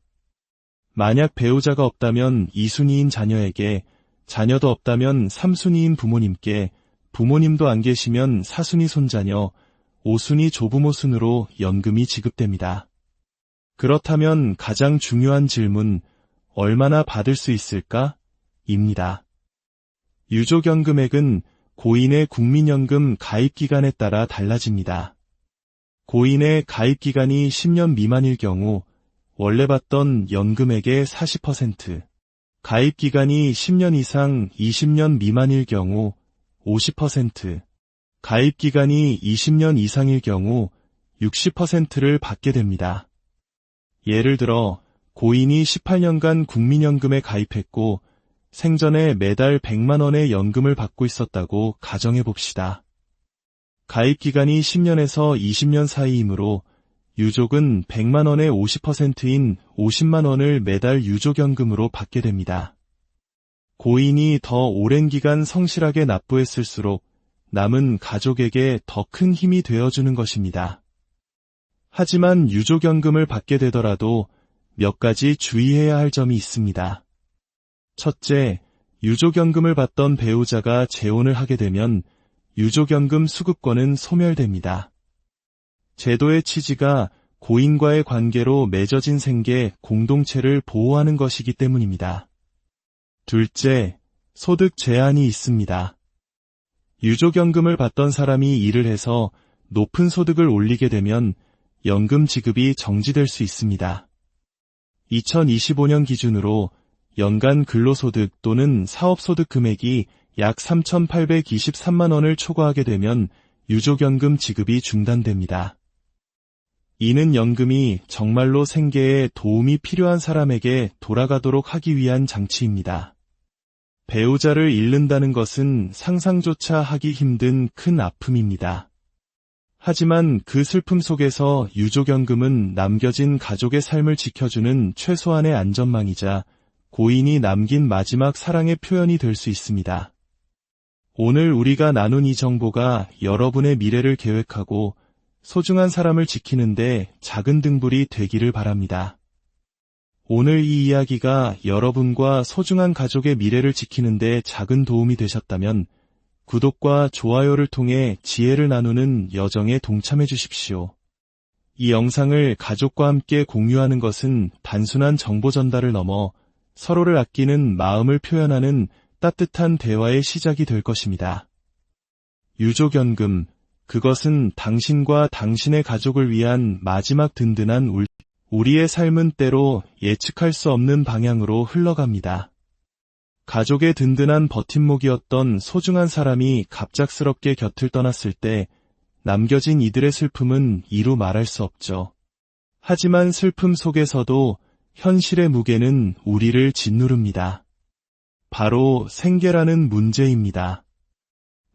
만약 배우자가 없다면 2순위인 자녀에게, 자녀도 없다면 3순위인 부모님께, 부모님도 안 계시면 4순위 손자녀, 5순위 조부모 순으로 연금이 지급됩니다. 그렇다면 가장 중요한 질문, 얼마나 받을 수 있을까? 입니다. 유족연금액은 고인의 국민연금 가입기간에 따라 달라집니다. 고인의 가입기간이 10년 미만일 경우 원래 받던 연금액의 40%, 가입기간이 10년 이상 20년 미만일 경우 50%, 가입기간이 20년 이상일 경우 60%를 받게 됩니다. 예를 들어 고인이 18년간 국민연금에 가입했고 생전에 매달 100만 원의 연금을 받고 있었다고 가정해 봅시다. 가입기간이 10년에서 20년 사이이므로 유족은 100만 원의 50%인 50만 원을 매달 유족연금으로 받게 됩니다. 고인이 더 오랜 기간 성실하게 납부했을수록 남은 가족에게 더 큰 힘이 되어주는 것입니다. 하지만 유족연금을 받게 되더라도 몇 가지 주의해야 할 점이 있습니다. 첫째, 유족연금을 받던 배우자가 재혼을 하게 되면 유족연금 수급권은 소멸됩니다. 제도의 취지가 고인과의 관계로 맺어진 생계 공동체를 보호하는 것이기 때문입니다. 둘째, 소득 제한이 있습니다. 유족연금을 받던 사람이 일을 해서 높은 소득을 올리게 되면 연금 지급이 정지될 수 있습니다. 2025년 기준으로 연간 근로소득 또는 사업소득 금액이 약 3,823만 원을 초과하게 되면 유족연금 지급이 중단됩니다. 이는 연금이 정말로 생계에 도움이 필요한 사람에게 돌아가도록 하기 위한 장치입니다. 배우자를 잃는다는 것은 상상조차 하기 힘든 큰 아픔입니다. 하지만 그 슬픔 속에서 유족연금은 남겨진 가족의 삶을 지켜주는 최소한의 안전망이자 고인이 남긴 마지막 사랑의 표현이 될 수 있습니다. 오늘 우리가 나눈 이 정보가 여러분의 미래를 계획하고 소중한 사람을 지키는데 작은 등불이 되기를 바랍니다. 오늘 이 이야기가 여러분과 소중한 가족의 미래를 지키는데 작은 도움이 되셨다면 구독과 좋아요를 통해 지혜를 나누는 여정에 동참해 주십시오. 이 영상을 가족과 함께 공유하는 것은 단순한 정보 전달을 넘어 서로를 아끼는 마음을 표현하는 따뜻한 대화의 시작이 될 것입니다. 유족연금, 그것은 당신과 당신의 가족을 위한 마지막 든든한 우리의 삶은 때로 예측할 수 없는 방향으로 흘러갑니다. 가족의 든든한 버팀목이었던 소중한 사람이 갑작스럽게 곁을 떠났을 때 남겨진 이들의 슬픔은 이루 말할 수 없죠. 하지만 슬픔 속에서도 현실의 무게는 우리를 짓누릅니다. 바로 생계라는 문제입니다.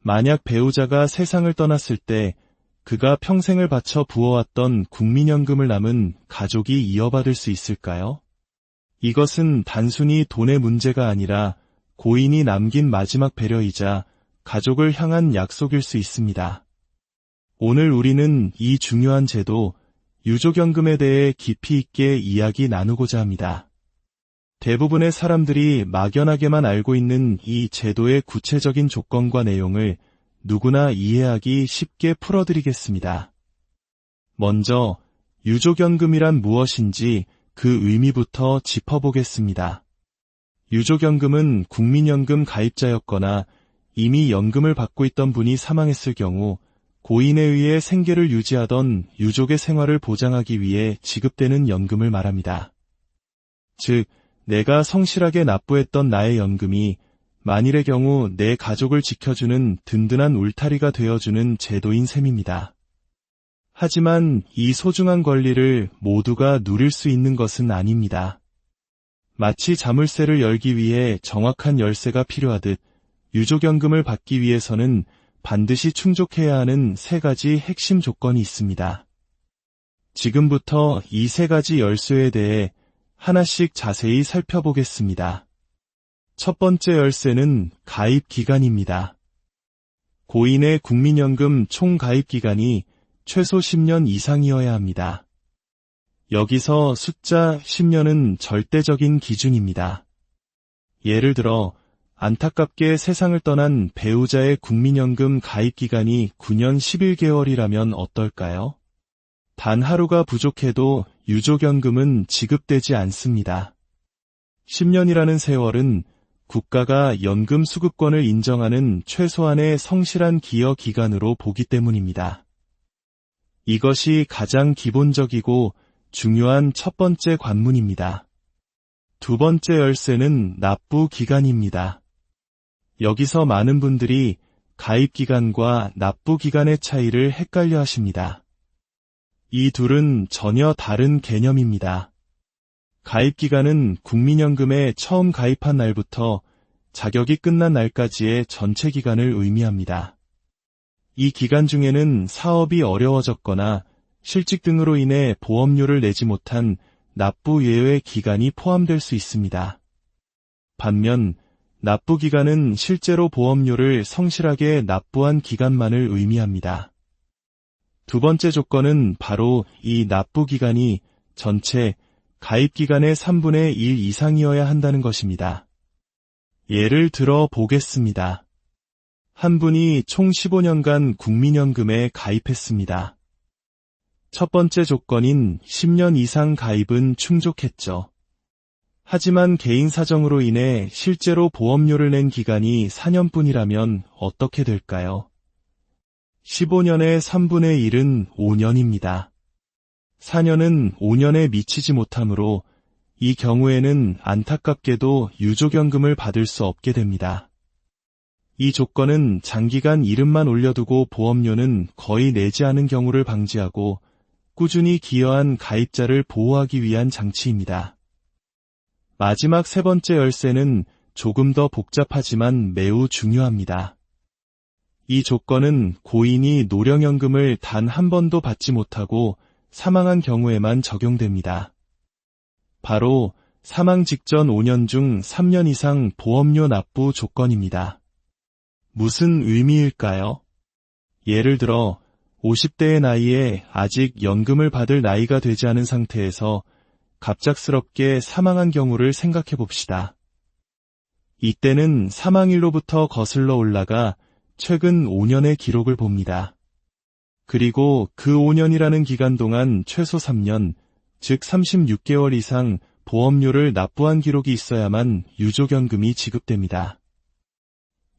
만약 배우자가 세상을 떠났을 때 그가 평생을 바쳐 부어왔던 국민연금을 남은 가족이 이어받을 수 있을까요? 이것은 단순히 돈의 문제가 아니라 고인이 남긴 마지막 배려이자 가족을 향한 약속일 수 있습니다. 오늘 우리는 이 중요한 제도, 유족연금에 대해 깊이 있게 이야기 나누고자 합니다. 대부분의 사람들이 막연하게만 알고 있는 이 제도의 구체적인 조건과 내용을 누구나 이해하기 쉽게 풀어드리겠습니다. 먼저 유족연금이란 무엇인지 그 의미부터 짚어보겠습니다. 유족연금은 국민연금 가입자였거나 이미 연금을 받고 있던 분이 사망했을 경우 고인에 의해 생계를 유지하던 유족의 생활을 보장하기 위해 지급되는 연금을 말합니다. 즉, 내가 성실하게 납부했던 나의 연금이 만일의 경우 내 가족을 지켜주는 든든한 울타리가 되어주는 제도인 셈입니다. 하지만 이 소중한 권리를 모두가 누릴 수 있는 것은 아닙니다. 마치 자물쇠를 열기 위해 정확한 열쇠가 필요하듯 유족연금을 받기 위해서는 반드시 충족해야 하는 3가지 핵심 조건이 있습니다. 지금부터 이 3가지 열쇠에 대해 하나씩 자세히 살펴보겠습니다. 첫 번째 열쇠는 가입 기간입니다. 고인의 국민연금 총 가입 기간이 최소 10년 이상이어야 합니다. 여기서 숫자 10년은 절대적인 기준입니다. 예를 들어 안타깝게 세상을 떠난 배우자의 국민연금 가입 기간이 9년 11개월이라면 어떨까요? 단 하루가 부족해도 유족연금은 지급되지 않습니다. 10년이라는 세월은 국가가 연금 수급권을 인정하는 최소한의 성실한 기여 기간으로 보기 때문입니다. 이것이 가장 기본적이고 중요한 첫 번째 관문입니다. 두 번째 열쇠는 납부 기간입니다. 여기서 많은 분들이 가입 기간과 납부 기간의 차이를 헷갈려 하십니다. 이 둘은 전혀 다른 개념입니다. 가입 기간은 국민연금에 처음 가입한 날부터 자격이 끝난 날까지의 전체 기간을 의미합니다. 이 기간 중에는 사업이 어려워졌거나 실직 등으로 인해 보험료를 내지 못한 납부 예외 기간이 포함될 수 있습니다. 반면 납부 기간은 실제로 보험료를 성실하게 납부한 기간만을 의미합니다. 두 번째 조건은 바로 이 납부 기간이 전체 가입 기간의 3분의 1 이상이어야 한다는 것입니다. 예를 들어 보겠습니다. 한 분이 총 15년간 국민연금에 가입했습니다. 첫 번째 조건인 10년 이상 가입은 충족했죠. 하지만 개인 사정으로 인해 실제로 보험료를 낸 기간이 4년뿐이라면 어떻게 될까요? 15년의 3분의 1은 5년입니다. 4년은 5년에 미치지 못하므로 이 경우에는 안타깝게도 유족연금을 받을 수 없게 됩니다. 이 조건은 장기간 이름만 올려두고 보험료는 거의 내지 않은 경우를 방지하고 꾸준히 기여한 가입자를 보호하기 위한 장치입니다. 마지막 세 번째 열쇠는 조금 더 복잡하지만 매우 중요합니다. 이 조건은 고인이 노령연금을 단 한 번도 받지 못하고 사망한 경우에만 적용됩니다. 바로 사망 직전 5년 중 3년 이상 보험료 납부 조건입니다. 무슨 의미일까요? 예를 들어 50대의 나이에 아직 연금을 받을 나이가 되지 않은 상태에서 갑작스럽게 사망한 경우를 생각해 봅시다. 이때는 사망일로부터 거슬러 올라가 최근 5년의 기록을 봅니다. 그리고 그 5년이라는 기간 동안 최소 3년, 즉 36개월 이상 보험료를 납부한 기록이 있어야만 유족연금이 지급됩니다.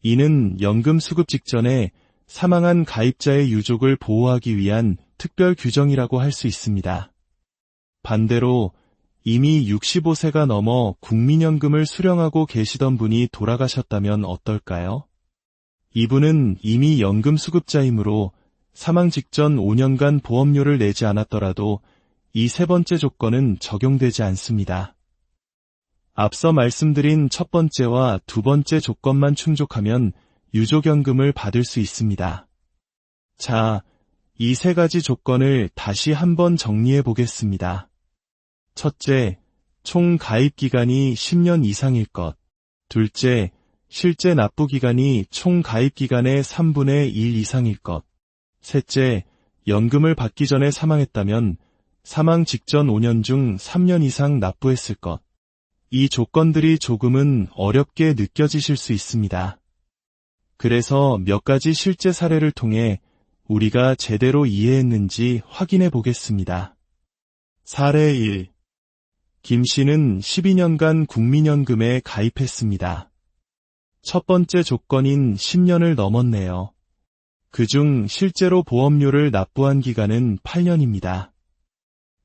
이는 연금 수급 직전에 사망한 가입자의 유족을 보호하기 위한 특별 규정이라고 할 수 있습니다. 반대로 이미 65세가 넘어 국민연금을 수령하고 계시던 분이 돌아가셨다면 어떨까요? 이분은 이미 연금 수급자이므로 사망 직전 5년간 보험료를 내지 않았더라도 이 세 번째 조건은 적용되지 않습니다. 앞서 말씀드린 첫 번째와 두 번째 조건만 충족하면 유족연금을 받을 수 있습니다. 자, 이 세 가지 조건을 다시 한번 정리해 보겠습니다. 첫째, 총 가입 기간이 10년 이상일 것. 둘째, 실제 납부 기간이 총 가입 기간의 3분의 1 이상일 것. 셋째, 연금을 받기 전에 사망했다면 사망 직전 5년 중 3년 이상 납부했을 것. 이 조건들이 조금은 어렵게 느껴지실 수 있습니다. 그래서 몇 가지 실제 사례를 통해 우리가 제대로 이해했는지 확인해 보겠습니다. 사례 1. 김 씨는 12년간 국민연금에 가입했습니다. 첫 번째 조건인 10년을 넘었네요. 그중 실제로 보험료를 납부한 기간은 8년입니다.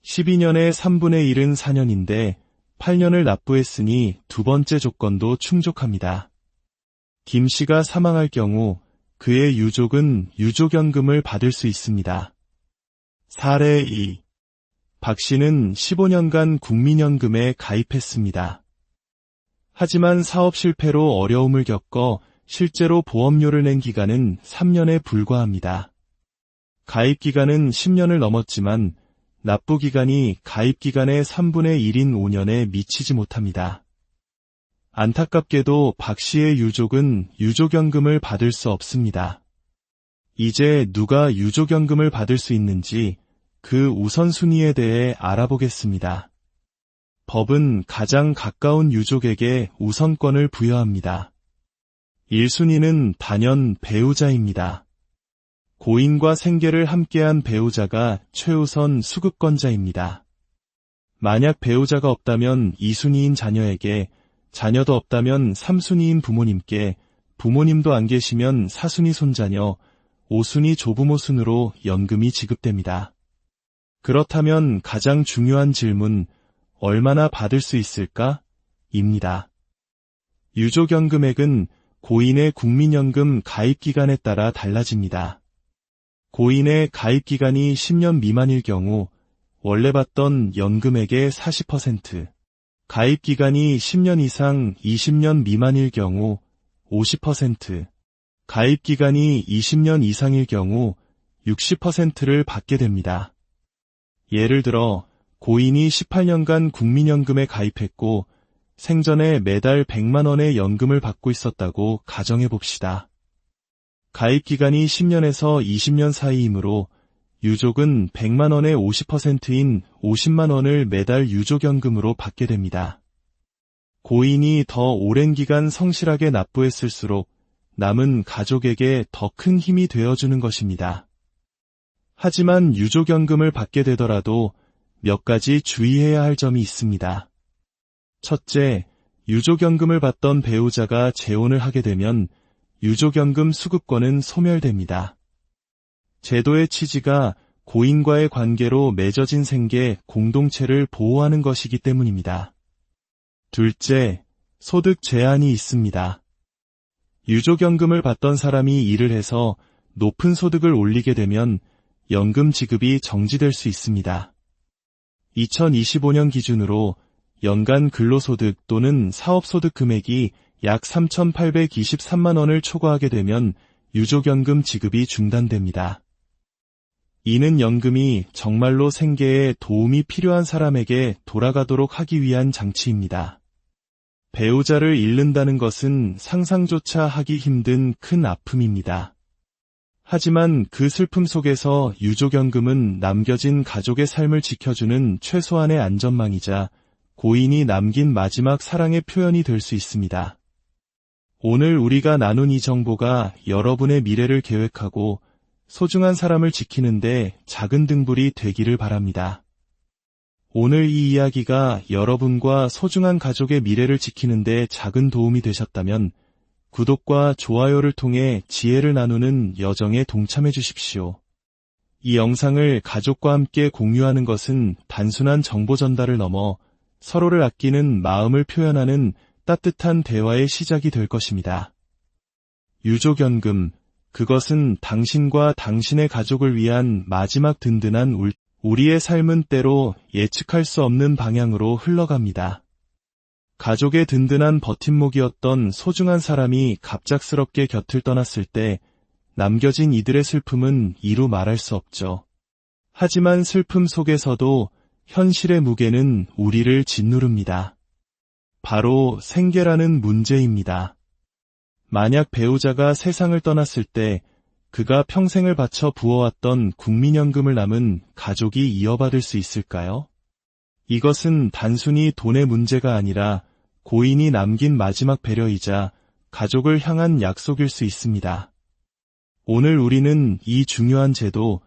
12년의 3분의 1은 4년인데 8년을 납부했으니 두 번째 조건도 충족합니다. 김 씨가 사망할 경우 그의 유족은 유족연금을 받을 수 있습니다. 사례 2. 박 씨는 15년간 국민연금에 가입했습니다. 하지만 사업 실패로 어려움을 겪어 실제로 보험료를 낸 기간은 3년에 불과합니다. 가입 기간은 10년을 넘었지만 납부 기간이 가입 기간의 3분의 1인 5년에 미치지 못합니다. 안타깝게도 박 씨의 유족은 유족연금을 받을 수 없습니다. 이제 누가 유족연금을 받을 수 있는지 그 우선순위에 대해 알아보겠습니다. 법은 가장 가까운 유족에게 우선권을 부여합니다. 1순위는 단연 배우자입니다. 고인과 생계를 함께한 배우자가 최우선 수급권자입니다. 만약 배우자가 없다면 2순위인 자녀에게, 자녀도 없다면 3순위인 부모님께, 부모님도 안 계시면 4순위 손자녀, 5순위 조부모 순으로 연금이 지급됩니다. 그렇다면 가장 중요한 질문, 얼마나 받을 수 있을까? 입니다. 유족연금액은 고인의 국민연금 가입기간에 따라 달라집니다. 고인의 가입기간이 10년 미만일 경우 원래 받던 연금액의 40%, 가입기간이 10년 이상 20년 미만일 경우 50%, 가입기간이 20년 이상일 경우 60%를 받게 됩니다. 예를 들어 고인이 18년간 국민연금에 가입했고 생전에 매달 100만 원의 연금을 받고 있었다고 가정해 봅시다. 가입기간이 10년에서 20년 사이이므로 유족은 100만 원의 50%인 50만 원을 매달 유족연금으로 받게 됩니다. 고인이 더 오랜 기간 성실하게 납부했을수록 남은 가족에게 더 큰 힘이 되어주는 것입니다. 하지만 유족연금을 받게 되더라도 몇 가지 주의해야 할 점이 있습니다. 첫째, 유족연금을 받던 배우자가 재혼을 하게 되면 유족연금 수급권은 소멸됩니다. 제도의 취지가 고인과의 관계로 맺어진 생계 공동체를 보호하는 것이기 때문입니다. 둘째, 소득 제한이 있습니다. 유족연금을 받던 사람이 일을 해서 높은 소득을 올리게 되면 연금 지급이 정지될 수 있습니다. 2025년 기준으로 연간 근로소득 또는 사업소득 금액이 약 3,823만 원을 초과하게 되면 유족연금 지급이 중단됩니다. 이는 연금이 정말로 생계에 도움이 필요한 사람에게 돌아가도록 하기 위한 장치입니다. 배우자를 잃는다는 것은 상상조차 하기 힘든 큰 아픔입니다. 하지만 그 슬픔 속에서 유족연금은 남겨진 가족의 삶을 지켜주는 최소한의 안전망이자 고인이 남긴 마지막 사랑의 표현이 될 수 있습니다. 오늘 우리가 나눈 이 정보가 여러분의 미래를 계획하고 소중한 사람을 지키는데 작은 등불이 되기를 바랍니다. 오늘 이 이야기가 여러분과 소중한 가족의 미래를 지키는데 작은 도움이 되셨다면 구독과 좋아요를 통해 지혜를 나누는 여정에 동참해 주십시오. 이 영상을 가족과 함께 공유하는 것은 단순한 정보 전달을 넘어 서로를 아끼는 마음을 표현하는 따뜻한 대화의 시작이 될 것입니다. 유족연금, 그것은 당신과 당신의 가족을 위한 마지막 든든한 우리의 삶은 때로 예측할 수 없는 방향으로 흘러갑니다. 가족의 든든한 버팀목이었던 소중한 사람이 갑작스럽게 곁을 떠났을 때 남겨진 이들의 슬픔은 이루 말할 수 없죠. 하지만 슬픔 속에서도 현실의 무게는 우리를 짓누릅니다. 바로 생계라는 문제입니다. 만약 배우자가 세상을 떠났을 때 그가 평생을 바쳐 부어왔던 국민연금을 남은 가족이 이어받을 수 있을까요? 이것은 단순히 돈의 문제가 아니라 고인이 남긴 마지막 배려이자 가족을 향한 약속일 수 있습니다. 오늘 우리는 이 중요한 제도,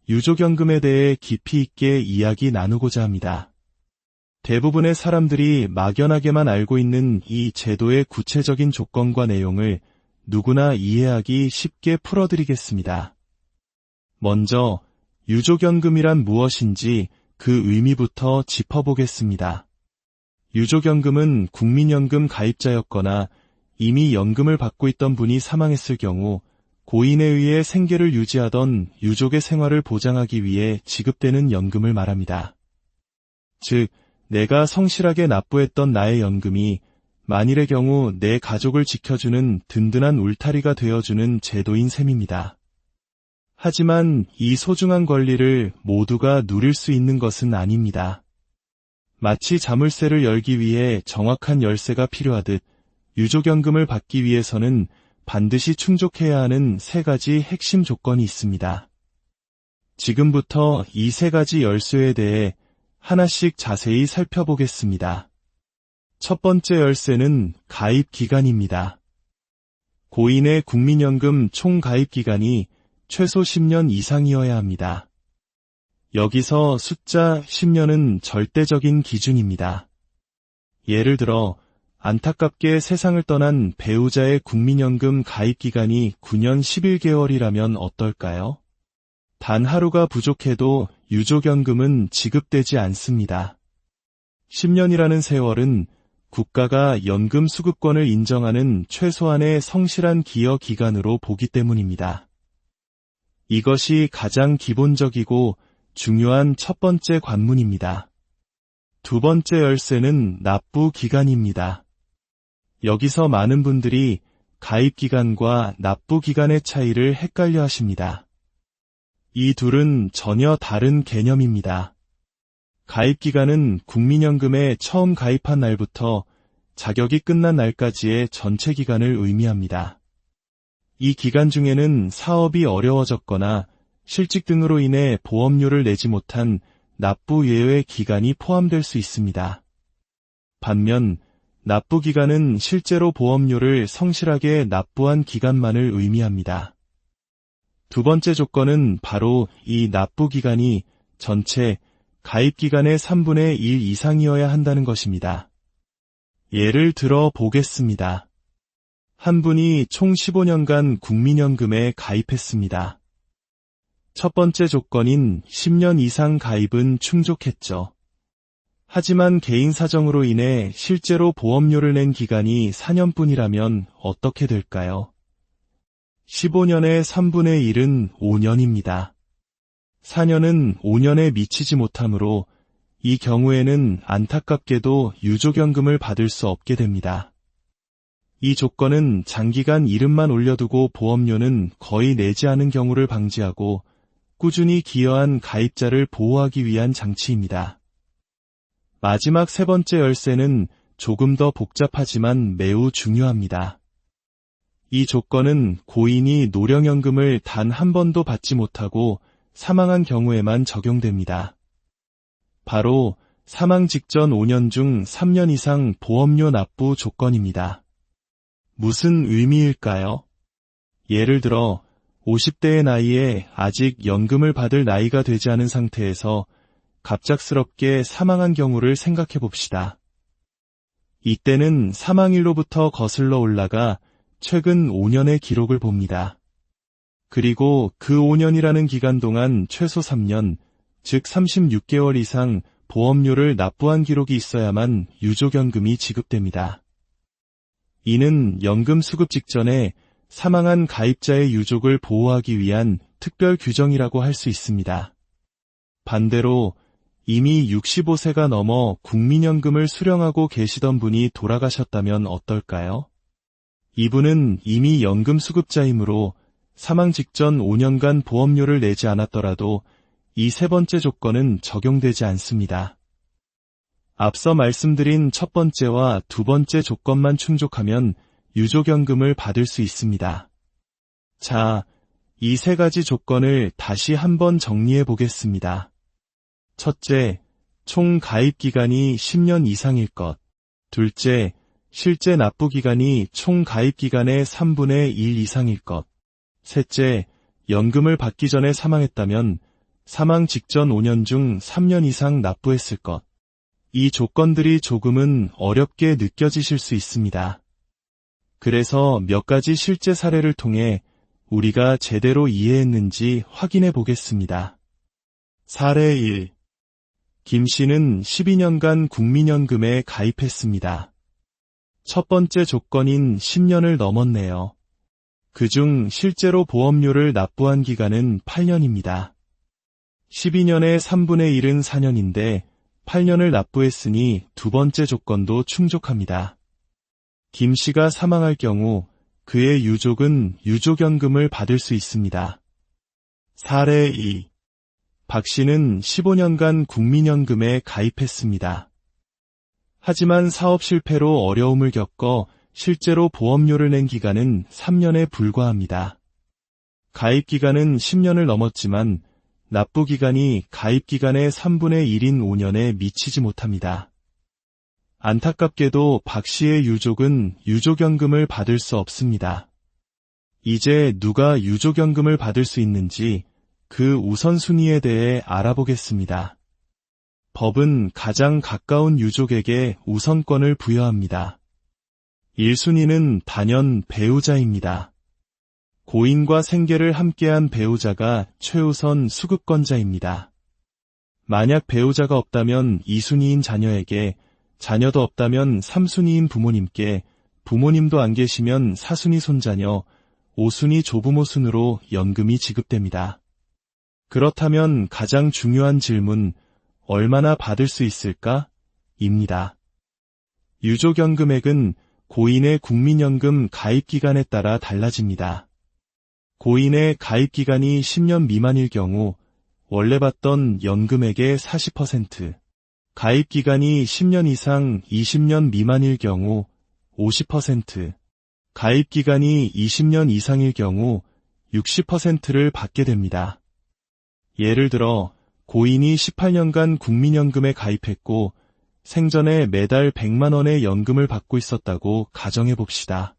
유족연금에 대해 깊이 있게 이야기 나누고자 합니다. 대부분의 사람들이 막연하게만 알고 있는 이 제도의 구체적인 조건과 내용을 누구나 이해하기 쉽게 풀어드리겠습니다. 먼저 유족연금이란 무엇인지 그 의미부터 짚어보겠습니다. 유족연금은 국민연금 가입자였거나 이미 연금을 받고 있던 분이 사망했을 경우 고인에 의해 생계를 유지하던 유족의 생활을 보장하기 위해 지급되는 연금을 말합니다. 즉, 내가 성실하게 납부했던 나의 연금이 만일의 경우 내 가족을 지켜주는 든든한 울타리가 되어주는 제도인 셈입니다. 하지만 이 소중한 권리를 모두가 누릴 수 있는 것은 아닙니다. 마치 자물쇠를 열기 위해 정확한 열쇠가 필요하듯 유족연금을 받기 위해서는 반드시 충족해야 하는 3가지 핵심 조건이 있습니다. 지금부터 이 3가지 열쇠에 대해 하나씩 자세히 살펴보겠습니다. 첫 번째 열쇠는 가입 기간입니다. 고인의 국민연금 총 가입 기간이 최소 10년 이상이어야 합니다. 여기서 숫자 10년은 절대적인 기준입니다. 예를 들어 안타깝게 세상을 떠난 배우자의 국민연금 가입 기간이 9년 11개월이라면 어떨까요? 단 하루가 부족해도 유족연금은 지급되지 않습니다. 10년이라는 세월은 국가가 연금 수급권을 인정하는 최소한의 성실한 기여 기간으로 보기 때문입니다. 이것이 가장 기본적이고 중요한 첫 번째 관문입니다. 두 번째 열쇠는 납부 기간입니다. 여기서 많은 분들이 가입 기간과 납부 기간의 차이를 헷갈려 하십니다. 이 둘은 전혀 다른 개념입니다. 가입 기간은 국민연금에 처음 가입한 날부터 자격이 끝난 날까지의 전체 기간을 의미합니다. 이 기간 중에는 사업이 어려워졌거나 실직 등으로 인해 보험료를 내지 못한 납부 예외 기간이 포함될 수 있습니다. 반면 납부 기간은 실제로 보험료를 성실하게 납부한 기간만을 의미합니다. 두 번째 조건은 바로 이 납부 기간이 전체 가입 기간의 3분의 1 이상이어야 한다는 것입니다. 예를 들어 보겠습니다. 한 분이 총 15년간 국민연금에 가입했습니다. 첫 번째 조건인 10년 이상 가입은 충족했죠. 하지만 개인 사정으로 인해 실제로 보험료를 낸 기간이 4년뿐이라면 어떻게 될까요? 15년의 3분의 1은 5년입니다. 4년은 5년에 미치지 못하므로 이 경우에는 안타깝게도 유족연금을 받을 수 없게 됩니다. 이 조건은 장기간 이름만 올려두고 보험료는 거의 내지 않은 경우를 방지하고 꾸준히 기여한 가입자를 보호하기 위한 장치입니다. 마지막 세 번째 열쇠는 조금 더 복잡하지만 매우 중요합니다. 이 조건은 고인이 노령연금을 단 한 번도 받지 못하고 사망한 경우에만 적용됩니다. 바로 사망 직전 5년 중 3년 이상 보험료 납부 조건입니다. 무슨 의미일까요? 예를 들어 50대의 나이에 아직 연금을 받을 나이가 되지 않은 상태에서 갑작스럽게 사망한 경우를 생각해 봅시다. 이때는 사망일로부터 거슬러 올라가 최근 5년의 기록을 봅니다. 그리고 그 5년이라는 기간 동안 최소 3년, 즉 36개월 이상 보험료를 납부한 기록이 있어야만 유족연금이 지급됩니다. 이는 연금 수급 직전에 사망한 가입자의 유족을 보호하기 위한 특별 규정이라고 할 수 있습니다. 반대로 이미 65세가 넘어 국민연금을 수령하고 계시던 분이 돌아가셨다면 어떨까요? 이분은 이미 연금 수급자이므로 사망 직전 5년간 보험료를 내지 않았더라도 이 세 번째 조건은 적용되지 않습니다. 앞서 말씀드린 첫 번째와 두 번째 조건만 충족하면 유족연금을 받을 수 있습니다. 자, 이 세 가지 조건을 다시 한번 정리해 보겠습니다. 첫째, 총 가입 기간이 10년 이상일 것. 둘째, 실제 납부 기간이 총 가입 기간의 3분의 1 이상일 것. 셋째, 연금을 받기 전에 사망했다면 사망 직전 5년 중 3년 이상 납부했을 것. 이 조건들이 조금은 어렵게 느껴지실 수 있습니다. 그래서 몇 가지 실제 사례를 통해 우리가 제대로 이해했는지 확인해 보겠습니다. 사례 1. 김 씨는 12년간 국민연금에 가입했습니다. 첫 번째 조건인 10년을 넘었네요. 그중 실제로 보험료를 납부한 기간은 8년입니다. 12년의 3분의 1은 4년인데 8년을 납부했으니 두 번째 조건도 충족합니다. 김 씨가 사망할 경우 그의 유족은 유족연금을 받을 수 있습니다. 사례 2. 박 씨는 15년간 국민연금에 가입했습니다. 하지만 사업 실패로 어려움을 겪어 실제로 보험료를 낸 기간은 3년에 불과합니다. 가입 기간은 10년을 넘었지만 납부 기간이 가입 기간의 3분의 1인 5년에 미치지 못합니다. 안타깝게도 박 씨의 유족은 유족연금을 받을 수 없습니다. 이제 누가 유족연금을 받을 수 있는지 그 우선순위에 대해 알아보겠습니다. 법은 가장 가까운 유족에게 우선권을 부여합니다. 1순위는 단연 배우자입니다. 고인과 생계를 함께한 배우자가 최우선 수급권자입니다. 만약 배우자가 없다면 2순위인 자녀에게, 자녀도 없다면 3순위인 부모님께, 부모님도 안 계시면 4순위 손자녀, 5순위 조부모 순으로 연금이 지급됩니다. 그렇다면 가장 중요한 질문, 얼마나 받을 수 있을까? 입니다. 유족연금액은 고인의 국민연금 가입기간에 따라 달라집니다. 고인의 가입기간이 10년 미만일 경우 원래 받던 연금액의 40%, 가입기간이 10년 이상 20년 미만일 경우 50%, 가입기간이 20년 이상일 경우 60%를 받게 됩니다. 예를 들어 고인이 18년간 국민연금에 가입했고 생전에 매달 100만 원의 연금을 받고 있었다고 가정해 봅시다.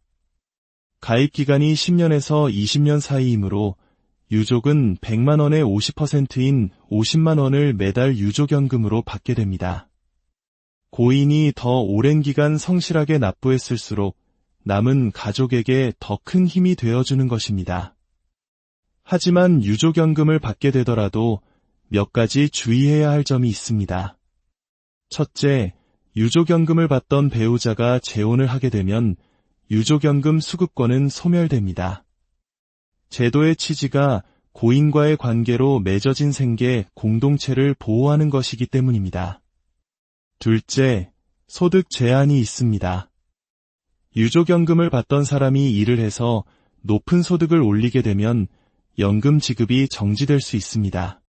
가입기간이 10년에서 20년 사이이므로 유족은 100만 원의 50%인 50만 원을 매달 유족연금으로 받게 됩니다. 고인이 더 오랜 기간 성실하게 납부했을수록 남은 가족에게 더 큰 힘이 되어주는 것입니다. 하지만 유족연금을 받게 되더라도 몇 가지 주의해야 할 점이 있습니다. 첫째, 유족연금을 받던 배우자가 재혼을 하게 되면 유족연금 수급권은 소멸됩니다. 제도의 취지가 고인과의 관계로 맺어진 생계 공동체를 보호하는 것이기 때문입니다. 둘째, 소득 제한이 있습니다. 유족연금을 받던 사람이 일을 해서 높은 소득을 올리게 되면 연금 지급이 정지될 수 있습니다.